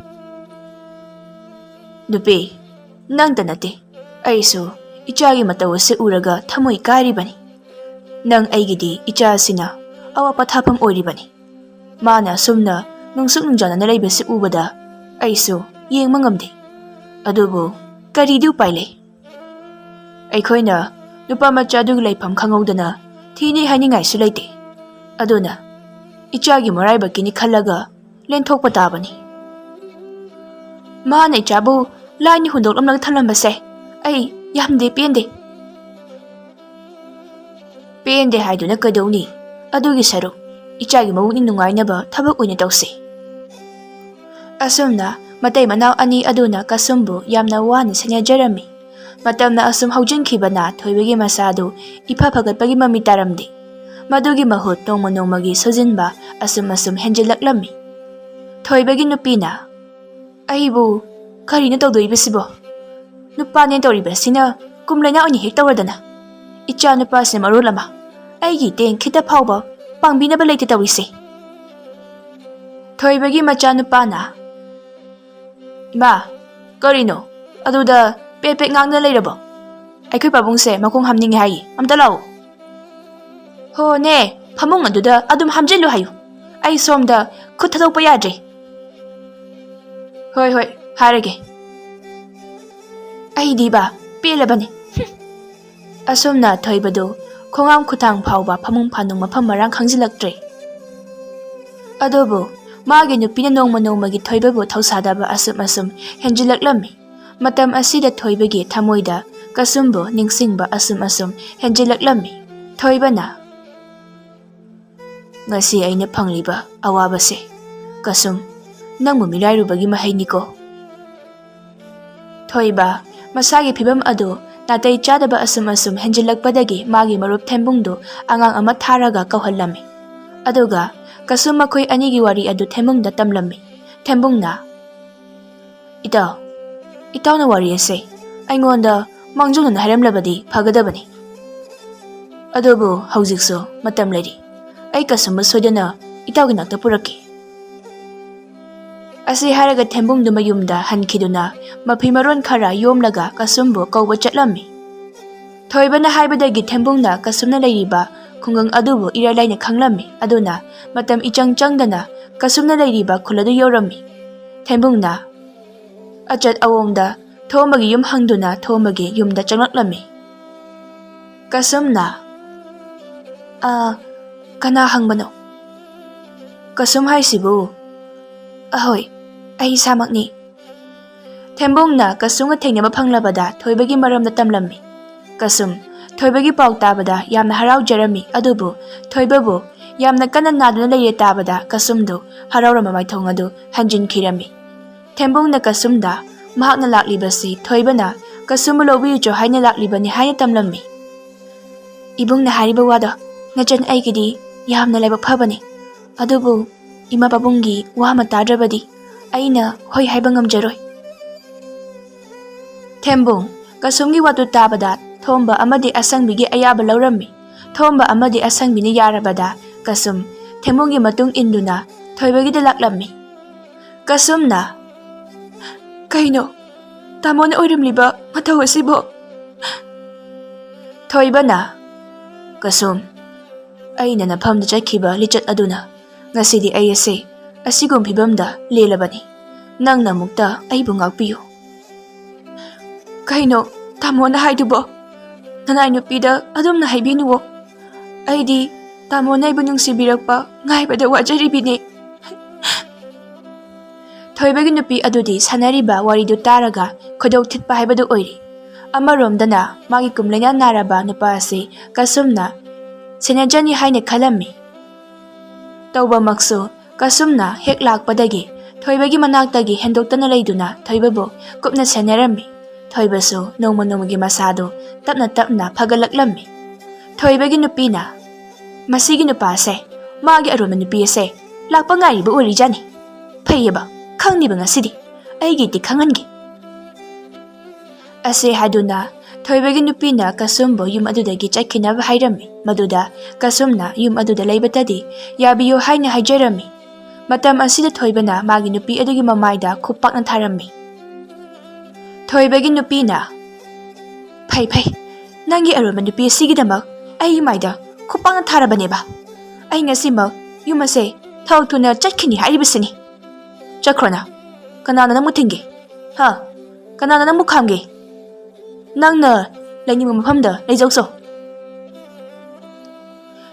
"ꯅꯨꯄꯤ, ꯅꯪꯇ ꯅꯠꯇꯦ, ꯑꯩꯁꯨ ꯏꯆꯥꯒꯤ ꯃꯇꯧ ꯑꯁꯤ ꯎꯔꯒ ꯊꯃꯣꯏ ꯀꯥꯏꯔꯤꯕꯅꯤ. ꯅꯪ ꯑꯩꯒꯤꯗꯤ ꯏꯆꯥ ꯑꯁꯤꯅ ꯑꯋꯥ ꯄꯣꯊꯥꯐꯝ ꯑꯣꯏꯔꯤꯕꯅꯤ. ꯃꯥꯅ ꯑꯁꯨꯝꯅ ꯅꯨꯡꯁꯨꯛ ꯅꯨꯡꯖꯥꯅꯅ ꯂꯩꯕꯁꯤ ꯎꯕꯗ ꯑꯩꯁꯨ ꯌꯦꯡꯕ ꯉꯝꯗꯦ. ꯑꯗꯨꯕꯨ ꯀꯔꯤꯗꯤ ꯎꯄꯥꯏ ꯂꯩ? ꯑꯩꯈꯣꯏꯅ ꯅꯨꯄꯥ ꯃꯆꯥ ꯑꯗꯨꯒꯤ ꯂꯩꯐꯝ ꯈꯪꯍꯧꯗꯅ ꯊꯤꯅꯤ ꯍꯥꯏꯅꯤꯡꯉꯥꯏꯁꯨ ꯂꯩꯇꯦ. ꯑꯗꯨꯅ ꯏꯆꯥꯒꯤ ꯃꯔꯥꯏꯕꯛꯀꯤꯅꯤ ꯈꯜꯂꯒ ꯂꯦꯟꯊꯣꯛꯄ ꯇꯥꯕꯅꯤ. ꯃꯥꯅ ꯏꯆꯥꯕꯨ ꯂꯥꯏꯅ ꯍꯨꯟꯗꯣꯛꯂꯝꯂꯒ ꯊꯝꯂꯝꯕꯁꯦ ꯑꯩ ꯌꯥꯝꯗꯤ ꯄꯦꯟꯗꯦ." "ꯄꯦꯟꯗꯦ ꯍꯥꯏꯗꯨꯅ ꯀꯩꯗꯧꯅꯤ? ꯑꯗꯨꯒꯤ ꯁꯔꯨꯛ ꯏꯆꯥꯒꯤ ꯃꯕꯨꯛꯅꯤꯡ ꯅꯨꯡꯉꯥꯏꯅꯕ ꯊꯕꯛ ꯑꯣꯏꯅ ꯇꯧꯁꯤ." ꯑꯁꯨꯝꯅ ꯃꯇꯩ ꯃꯅꯥꯎ ꯑꯅꯤ ꯑꯗꯨꯅ ꯀꯁꯨꯝꯕꯨ ꯌꯥꯝꯅ ꯋꯥꯅ ꯁꯦꯟꯅꯖꯔꯝꯃꯤ꯫ ꯃꯇꯝꯅ ꯑꯁꯨꯝ ꯍꯧꯖꯤꯟꯈꯤꯕꯅ ꯊꯣꯏꯕꯒꯤ ꯃꯁꯥꯗꯨ ꯏꯐ ꯐꯒꯠꯄꯒꯤ ꯃꯃꯤ ꯇꯥꯔꯝꯗꯦ꯫ ꯃꯗꯨꯒꯤ ꯃꯍꯨꯠ ꯅꯣꯡꯃ ꯅꯣꯡꯃꯒꯤ ꯁꯣꯟꯖꯤꯟꯕ ꯑꯁꯨꯝ ꯍꯦꯟꯖꯤꯜꯂꯛꯂꯝꯃꯤ꯫ ꯊꯣꯏꯕꯒꯤ ꯅꯨꯄꯤꯅ "ꯑꯩꯕꯨ ꯀꯔꯤꯅꯣ ꯇꯧꯗꯣꯔꯤꯕꯁꯤꯕꯣ? ꯅꯨꯄꯥꯅꯦ ꯇꯧꯔꯤꯕꯁꯤꯅ ꯀꯨꯝꯂꯩꯅꯥ ꯑꯣꯏꯅ ꯍꯦꯛ ꯇꯧꯔꯗꯅ, ꯏꯆꯥ ꯅꯨꯄꯥꯁꯤꯅ ꯃꯔꯣꯜ ꯑꯃ ꯑꯩꯒꯤ ꯏꯇꯦꯡ ꯈꯤꯇ ꯐꯥꯎꯕ ꯄꯥꯡꯕꯤꯅꯕ ꯂꯩꯇꯦ ꯇꯧꯔꯤꯁꯦ." ꯊꯣꯏꯕꯒꯤ ꯃꯆꯥꯅꯨꯄꯥꯅ "ꯏꯃꯥ, ꯀꯔꯤꯅꯣ ꯑꯗꯨꯗ ꯄꯦꯠ ꯄꯦꯠ ꯉꯥꯡꯗꯅ ꯂꯩꯔꯕꯣ? ꯑꯩꯈꯣꯏ ꯄꯥꯕꯨꯡꯁꯦ ꯃꯈꯣꯡ ꯍꯥꯝꯅꯤꯡꯉꯦ ꯍꯥꯏꯌꯦ, ꯑꯝꯇ ꯂꯥꯛꯎ." "ꯍꯣꯅꯦ, ꯐꯃꯨꯡ ꯑꯗꯨꯗ ꯑꯗꯨꯝ ꯍꯥꯝꯖꯤꯜꯂꯨ ꯍꯥꯏꯌꯨ. ꯑꯩ ꯁꯣꯝꯗ ꯈꯨꯠ ꯊꯥꯗꯣꯛꯄ ꯌꯥꯗ꯭ꯔꯦ." "ꯍꯣꯏ ꯍꯥꯏꯔꯒꯦ." "ꯑꯩꯗꯤꯕ ꯄꯦꯜꯂꯕꯅꯤ." ꯑꯁꯨꯝꯅ ꯊꯣꯏꯕꯗꯨ ꯈꯣꯡꯉꯥꯝ ꯈꯨꯊꯥꯡ ꯐꯥꯎꯕ ꯐꯃꯨꯡ ꯐꯥꯅꯨꯡ ꯃꯐꯝ ꯃꯔꯥꯡ ꯈꯪꯖꯤꯜꯂꯛꯇ꯭ꯔꯦ꯫ ꯑꯗꯨꯕꯨ ꯃꯥꯒꯤ ꯅꯨꯄꯤꯅ ꯅꯣꯡꯃ ꯅꯣꯡꯃꯒꯤ ꯊꯣꯏꯕꯕꯨ ꯊꯧꯁꯥꯗꯕ ꯑꯁꯨꯝ ꯍꯦꯟꯖꯤꯜꯂꯛꯂꯝꯃꯤ꯫ ꯃꯇꯝ ꯑꯁꯤꯗ ꯊꯣꯏꯕꯒꯤ ꯊꯃꯣꯏꯗ ꯀꯁꯨꯝꯕꯨ ꯅꯤꯡꯁꯤꯡꯕ ꯑꯁꯨꯝ ꯍꯦꯟꯖꯤꯜꯂꯛꯂꯝꯃꯤ꯫ ꯊꯣꯏꯕꯅ "ꯉꯁꯤ ꯑꯩꯅ ꯐꯪꯂꯤꯕ ꯑꯋꯥꯕꯁꯦ ꯀꯁꯨꯝ ꯅꯪꯕꯨ ꯃꯤꯔꯥꯏꯔꯨꯕꯒꯤ ꯃꯍꯩꯅꯤꯀꯣ." ꯊꯣꯏꯕ ꯃꯁꯥꯒꯤ ꯐꯤꯕꯝ ꯑꯗꯨ ꯅꯥꯇꯩ ꯆꯥꯗꯕ ꯑꯁꯨꯝ ꯍꯦꯟꯖꯤꯜꯂꯛꯄꯗꯒꯤ ꯃꯥꯒꯤ ꯃꯔꯨꯞ ꯊꯦꯝꯕꯨꯡꯗꯨ ꯑꯉꯥꯡ ꯑꯃ ꯊꯥꯔꯒ ꯀꯧꯍꯜꯂꯝꯃꯤ꯫ ꯑꯗꯨꯒ ꯀꯁꯨꯝ ꯃꯈꯣꯏ ꯑꯅꯤꯒꯤ ꯋꯥꯔꯤ ꯑꯗꯨ ꯊꯦꯝꯕꯨꯡꯗ ꯇꯝꯂꯝꯃꯤ꯫ ꯊꯦꯝꯕꯨꯡꯅ ꯏꯇꯥꯎꯅ ꯋꯥꯔꯤ ꯑꯁꯦ ꯑꯩꯉꯣꯟꯗ ꯃꯥꯡꯖꯧꯅꯅ ꯍꯥꯏꯔꯝꯂꯕꯗꯤ ꯐꯒꯗꯕꯅꯤ. ꯑꯗꯨꯕꯨ ꯍꯧꯖꯤꯛꯁꯨ ꯃꯇꯝ ꯂꯩꯔꯤ. ꯑꯩ ꯀꯁꯨꯝꯕꯨ ꯁꯣꯏꯗꯅ ꯏꯇꯥꯎꯒꯤ ꯅꯥꯛꯇ ꯄꯨꯔꯛꯀꯦ." ꯑꯁꯤ ꯍꯥꯏꯔꯒ ꯊꯦꯝꯕꯨꯡꯗꯨ ꯃꯌꯨꯝꯗ ꯍꯟꯈꯤꯗꯨꯅ ꯃꯐꯤ ꯃꯔꯣꯟ ꯈꯔ ꯌꯣꯝꯂꯒ ꯀꯁꯨꯝꯕꯨ ꯀꯧꯕ ꯆꯠꯂꯝꯃꯤ꯫ ꯊꯣꯏꯕꯅ ꯍꯥꯏꯕꯗꯒꯤ ꯊꯦꯝꯕꯨꯡꯅ ꯀꯁꯨꯝꯅ ꯂꯩꯔꯤꯕ ꯈꯨꯡꯒꯪ ꯑꯗꯨꯕꯨ ꯏꯔꯥꯏ ꯂꯥꯏꯅ ꯈꯪꯂꯝꯃꯤ ꯑꯗꯨꯅ ꯃꯇꯝ ꯏꯆꯪ ꯆꯪꯗꯅ ꯀꯁꯨꯝꯅ ꯂꯩꯔꯤꯕ ꯈꯨꯜ ꯑꯗꯨ ꯌꯧꯔꯝꯃꯤ꯫ ꯊꯦꯝꯕꯨꯡꯅ ꯑꯆꯠ ꯑꯋꯣꯡꯗ ꯊꯣꯝꯕꯒꯤ ꯌꯨꯝ ꯍꯪꯗꯨꯅ ꯊꯣꯝꯕꯒꯤ ꯌꯨꯝꯗ ꯆꯪꯂꯛꯂꯝꯃꯤ꯫ ꯀꯁꯨꯝꯅ ꯀꯅꯥ ꯍꯪꯕꯅꯣ? ꯀꯁꯨꯝ ꯍꯥꯏꯁꯤꯕꯨ ꯑꯍꯣꯏ ꯑꯩ ꯏꯁꯥꯃꯛꯅꯤ꯫ ꯊꯦꯝꯕꯨꯡꯅ ꯀꯁꯨꯝꯒ ꯊꯦꯡꯅꯕ ꯐꯪꯂꯕꯗ ꯊꯣꯏꯕꯒꯤ ꯃꯔꯝꯗ ꯇꯝꯂꯝꯃꯤ꯫ ꯀꯁꯨꯝ ꯊꯣꯏꯕꯒꯤ ꯄꯥꯎ ꯇꯥꯕꯗ ꯌꯥꯝꯅ ꯍꯔꯥꯎꯖꯔꯝꯃꯤ ꯑꯗꯨꯕꯨ ꯊꯣꯏꯕꯕꯨ ꯌꯥꯝꯅ ꯀꯟꯅ ꯅꯥꯗꯨꯅ ꯂꯩꯔꯦ ꯇꯥꯕꯗ ꯀꯁꯨꯝꯗꯨ ꯍꯔꯥꯎꯔꯝꯕ ꯃꯥꯏꯊꯣꯡ ꯑꯗꯨ ꯍꯟꯖꯤꯟꯈꯤꯔꯝꯃꯤ꯫ ꯊꯦꯝꯕꯨꯡꯅ ꯀꯁꯨꯝꯗ ꯃꯍꯥꯛꯅ ꯂꯥꯛꯂꯤꯕꯁꯤ ꯊꯣꯏꯕꯅ ꯀꯁꯨꯝꯕꯨ ꯂꯧꯕꯤꯌꯨꯆꯣ ꯍꯥꯏꯅ ꯂꯥꯛꯂꯤꯕꯅꯤ ꯍꯥꯏꯅ ꯇꯝꯂꯝꯃꯤ꯫ ꯏꯕꯨꯡꯅ ꯍꯥꯏꯔꯤꯕ ꯋꯥꯗꯣ ꯅꯆꯟ ꯑꯩꯒꯤꯗꯤ ꯌꯥꯝꯅ ꯂꯥꯏꯕꯛ ꯐꯕꯅꯤ ꯑꯗꯨꯕꯨ ꯏꯃꯥ ꯄꯥꯕꯨꯡꯒꯤ ꯋꯥ ꯑꯃ ꯇꯥꯗ꯭ꯔꯕꯗꯤ ꯑꯩꯅ ꯍꯣꯏ ꯍꯥꯏꯕ ꯉꯝꯖꯔꯣꯏ꯫ ꯊꯦꯝꯕꯨꯡ ꯀꯁꯨꯝꯒꯤ ꯋꯥꯗꯨ ꯇꯥꯕꯗ ꯊꯣꯝꯕ ꯑꯃꯗꯤ ꯑꯁꯪꯕꯤꯒꯤ ꯑꯌꯥꯕ ꯂꯧꯔꯝꯃꯤ꯫ ꯊꯣꯝꯕ ꯑꯃꯗꯤ ꯑꯁꯪꯕꯤꯅ ꯌꯥꯔꯕꯗ ꯀꯁꯨꯝ ꯊꯦꯝꯕꯨꯡꯒꯤ ꯃꯇꯨꯡ ꯏꯟꯗꯨꯅ ꯊꯣꯏꯕꯒꯤꯗ ꯂꯥꯛꯂꯝꯃꯤ꯫ ꯀꯁꯨꯝꯅ ꯀꯩꯅꯣ ꯇꯥꯃꯣꯅ ꯑꯣꯏꯔꯝꯂꯤꯕ ꯃꯊꯧ ꯑꯁꯤꯕꯣ? ꯊꯣꯏꯕꯅ ꯀꯁꯨꯝ ꯑꯩꯅ ꯅꯐꯝꯗ ꯆꯠꯈꯤꯕ ꯂꯤꯆꯠ ꯑꯗꯨꯅ ꯉꯁꯤꯗꯤ ꯑꯩ ꯑꯁꯤꯒꯨꯝ ꯐꯤꯕꯝꯗ ꯂꯦꯜꯂꯕꯅꯤ꯫ ꯅꯪꯅ ꯑꯃꯨꯛꯇ ꯑꯩꯕꯨ ꯉꯥꯛꯄꯤꯌꯨ꯫ ꯀꯩꯅꯣ ꯇꯥꯃꯣꯅ ꯍꯥꯏꯗꯨꯕꯣ? ꯅꯅꯥꯏ ꯅꯨꯄꯤꯗ ꯑꯗꯨꯝꯅ ꯍꯥꯏꯕꯤꯅꯨꯋꯣ꯫ ꯑꯩꯗꯤ ꯇꯥꯃꯣꯅ ꯑꯩꯕꯨ ꯅꯨꯡꯁꯤꯕꯤꯔꯛꯄ ꯉꯥꯏꯕꯗ ꯋꯥꯖꯔꯤꯕꯤꯅꯤ꯫ ꯊꯣꯏꯕꯒꯤ ꯅꯨꯄꯤ ꯑꯗꯨꯗꯤ ꯁꯥꯟꯅꯔꯤꯕ ꯋꯥꯔꯤꯗꯨ ꯇꯥꯔꯒ ꯈꯣꯏꯗꯧ ꯊꯤꯠꯄ ꯍꯥꯏꯕꯗꯨ ꯑꯣꯏꯔꯤ꯫ ꯑꯃꯔꯣꯝꯗꯅ ꯃꯥꯒꯤ ꯀꯨꯝꯂꯩꯅ ꯅꯥꯔꯕ ꯅꯨꯄꯥ ꯑꯁꯤ ꯀꯁꯨꯝꯅ ꯁꯦꯟꯅꯖꯅꯤ ꯍꯥꯏꯅ ꯈꯜꯂꯝꯃꯤ꯫ ꯇꯧꯕꯃꯛꯁꯨ ꯀꯁꯨꯝꯅ ꯍꯦꯛ ꯂꯥꯛꯄꯗꯒꯤ ꯊꯣꯏꯕꯒꯤ ꯃꯅꯥꯛꯇꯒꯤ ꯍꯦꯟꯗꯣꯛꯇꯅ ꯂꯩꯗꯨꯅ ꯊꯣꯏꯕꯕꯨ ꯀꯨꯞꯅ ꯁꯦꯟꯅꯔꯝꯃꯤ꯫ ꯊꯣꯏꯕꯁꯨ ꯅꯣꯡꯃ ꯅꯣꯡꯃꯒꯤ ꯃꯁꯥꯗꯨ ꯇꯞꯅ ꯇꯞꯅ ꯐꯒꯠꯂꯛꯂꯝꯃꯤ꯫ ꯊꯣꯏꯕꯒꯤ ꯅꯨꯄꯤꯅ ꯃꯁꯤꯒꯤ ꯅꯨꯄꯥꯁꯦ ꯃꯥꯒꯤ ꯑꯔꯣꯟꯕ ꯅꯨꯄꯤ ꯑꯁꯦ ꯂꯥꯛꯄ ꯉꯥꯏꯔꯤꯕ ꯑꯣꯏꯔꯤꯖꯥꯅꯤ꯫ ꯐꯩꯌꯦꯕ ꯈꯪꯅꯤꯕ ꯉꯁꯤꯗꯤ ꯑꯩꯒꯤꯗꯤ ꯈꯪꯍꯟꯒꯦ꯫ ꯑꯁꯦ ꯍꯥꯏꯗꯨꯅ ꯊꯣꯏꯕꯒꯤ ꯅꯨꯄꯤꯅ ꯀꯁꯨꯝꯕꯨ ꯌꯨꯝ ꯑꯗꯨꯗꯒꯤ ꯆꯠꯈꯤꯅꯕ ꯍꯥꯏꯔꯝꯃꯤ꯫ ꯃꯗꯨꯗ ꯀꯁꯨꯝꯅ ꯌꯨꯝ ꯑꯗꯨꯗ ꯂꯩꯕꯇꯗꯤ ꯌꯥꯕꯤꯌꯨ ꯍꯥꯏꯅ ꯍꯥꯏꯖꯔꯝꯃꯤ꯫ ꯃꯇꯝ ꯑꯁꯤꯗ ꯊꯣꯏꯕꯅ ꯃꯥꯒꯤ ꯅꯨꯄꯤ ꯑꯗꯨꯒꯤ ꯃꯃꯥꯏꯗ ꯈꯨꯞ ꯄꯥꯛꯅ ꯊꯥꯔꯝꯃꯤ꯫ ꯊꯣꯏꯕꯒꯤ ꯅꯨꯄꯤꯅ ꯐꯩ ꯅꯪꯒꯤ ꯑꯔꯣꯟꯕ ꯅꯨꯄꯤ ꯑꯁꯤꯒꯤꯗꯃꯛ ꯑꯩꯒꯤ ꯃꯥꯏꯗ ꯈꯨꯞ ꯄꯥꯛꯅ ꯊꯥꯔꯕꯅꯦꯕ꯫ ꯑꯩ ꯉꯁꯤꯃꯛ ꯌꯨꯝ ꯑꯁꯦ ꯊꯕꯛ ꯊꯨꯅ ꯆꯠꯈꯤꯅꯤ ꯍꯥꯏꯔꯤꯕꯁꯤꯅꯤ꯫ ꯆꯠꯈ꯭ꯔꯣꯅ ꯀꯅꯥꯅ ꯅꯪꯕꯨ ꯊꯤꯡꯒꯦ? ꯀꯅꯥꯅ ꯅꯪꯕꯨ ꯈꯥꯝꯒꯦ? ꯅꯪꯅ ꯂꯩꯅꯤꯡꯕ ꯃꯐꯝꯗ ꯂꯩꯖꯧꯆꯣ꯫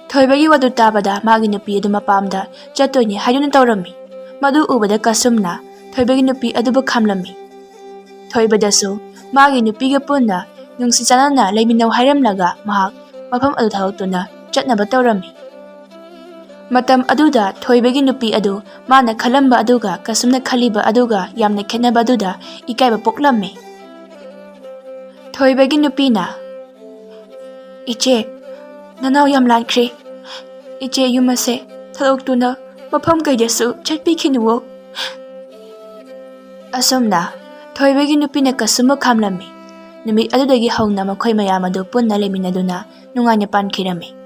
ꯊꯣꯏꯕꯒꯤ ꯋꯥꯗꯨ ꯇꯥꯕꯗ ꯃꯥꯒꯤ ꯅꯨꯄꯤ ꯑꯗꯨ ꯃꯄꯥꯝꯗ ꯆꯠꯇꯣꯏꯅꯤ ꯍꯥꯏꯗꯨꯅ ꯇꯧꯔꯝꯃꯤ꯫ ꯃꯗꯨ ꯎꯕꯗ ꯀꯁꯨꯝꯅ ꯊꯣꯏꯕꯒꯤ ꯅꯨꯄꯤ ꯑꯗꯨꯕꯨ ꯈꯥꯝꯂꯝꯃꯤ꯫ ꯊꯣꯏꯕꯗꯁꯨ ꯃꯥꯒꯤ ꯅꯨꯄꯤꯒ ꯄꯨꯟꯅ ꯅꯨꯡꯁꯤ ꯆꯥꯟꯅꯅ ꯂꯩꯃꯤꯟꯅꯧ ꯍꯥꯏꯔꯝꯂꯒ ꯃꯍꯥꯛ ꯃꯐꯝ ꯑꯗꯨ ꯊꯥꯗꯣꯛꯇꯨꯅ ꯆꯠꯅꯕ ꯇꯧꯔꯝꯃꯤ꯫ ꯃꯇꯝ ꯑꯗꯨꯗ ꯊꯣꯏꯕꯒꯤ ꯅꯨꯄꯤ ꯑꯗꯨ ꯃꯥꯅ ꯈꯜꯂꯝꯕ ꯑꯗꯨꯒ ꯀꯁꯨꯝꯅ ꯈꯜꯂꯤꯕ ꯑꯗꯨꯒ ꯌꯥꯝꯅ ꯈꯦꯠꯅꯕ ꯑꯗꯨꯗ ꯏꯀꯥꯏꯕ ꯄꯣꯛꯂꯝꯃꯤ꯫ ꯊꯣꯏꯕꯒꯤ ꯅꯨꯄꯤꯅ ꯏꯆꯦ ꯅꯅꯥꯎ ꯌꯥꯝ ꯂꯥꯟꯈ꯭ꯔꯦ꯫ ꯏꯆꯦ ꯌꯨꯝ ꯑꯁꯦ ꯊꯥꯗꯣꯛꯇꯨꯅ ꯃꯐꯝ ꯀꯩꯗꯁꯨ ꯆꯠꯄꯤꯈꯤꯅꯨꯋꯣ꯫ ꯑꯁꯨꯝꯅ ꯊꯣꯏꯕꯒꯤ ꯅꯨꯄꯤꯅ ꯀꯁꯨꯝꯕꯨ ꯈꯥꯝꯂꯝꯃꯤ꯫ ꯅꯨꯃꯤꯠ ꯑꯗꯨꯗꯒꯤ ꯍꯧꯅ ꯃꯈꯣꯏ ꯃꯌꯥꯝ ꯑꯗꯨ ꯄꯨꯟꯅ ꯂꯩꯃꯤꯟꯅꯗꯨꯅ ꯅꯨꯡꯉꯥꯏꯅ ꯄꯥꯟꯈꯤꯔꯝꯃꯤ꯫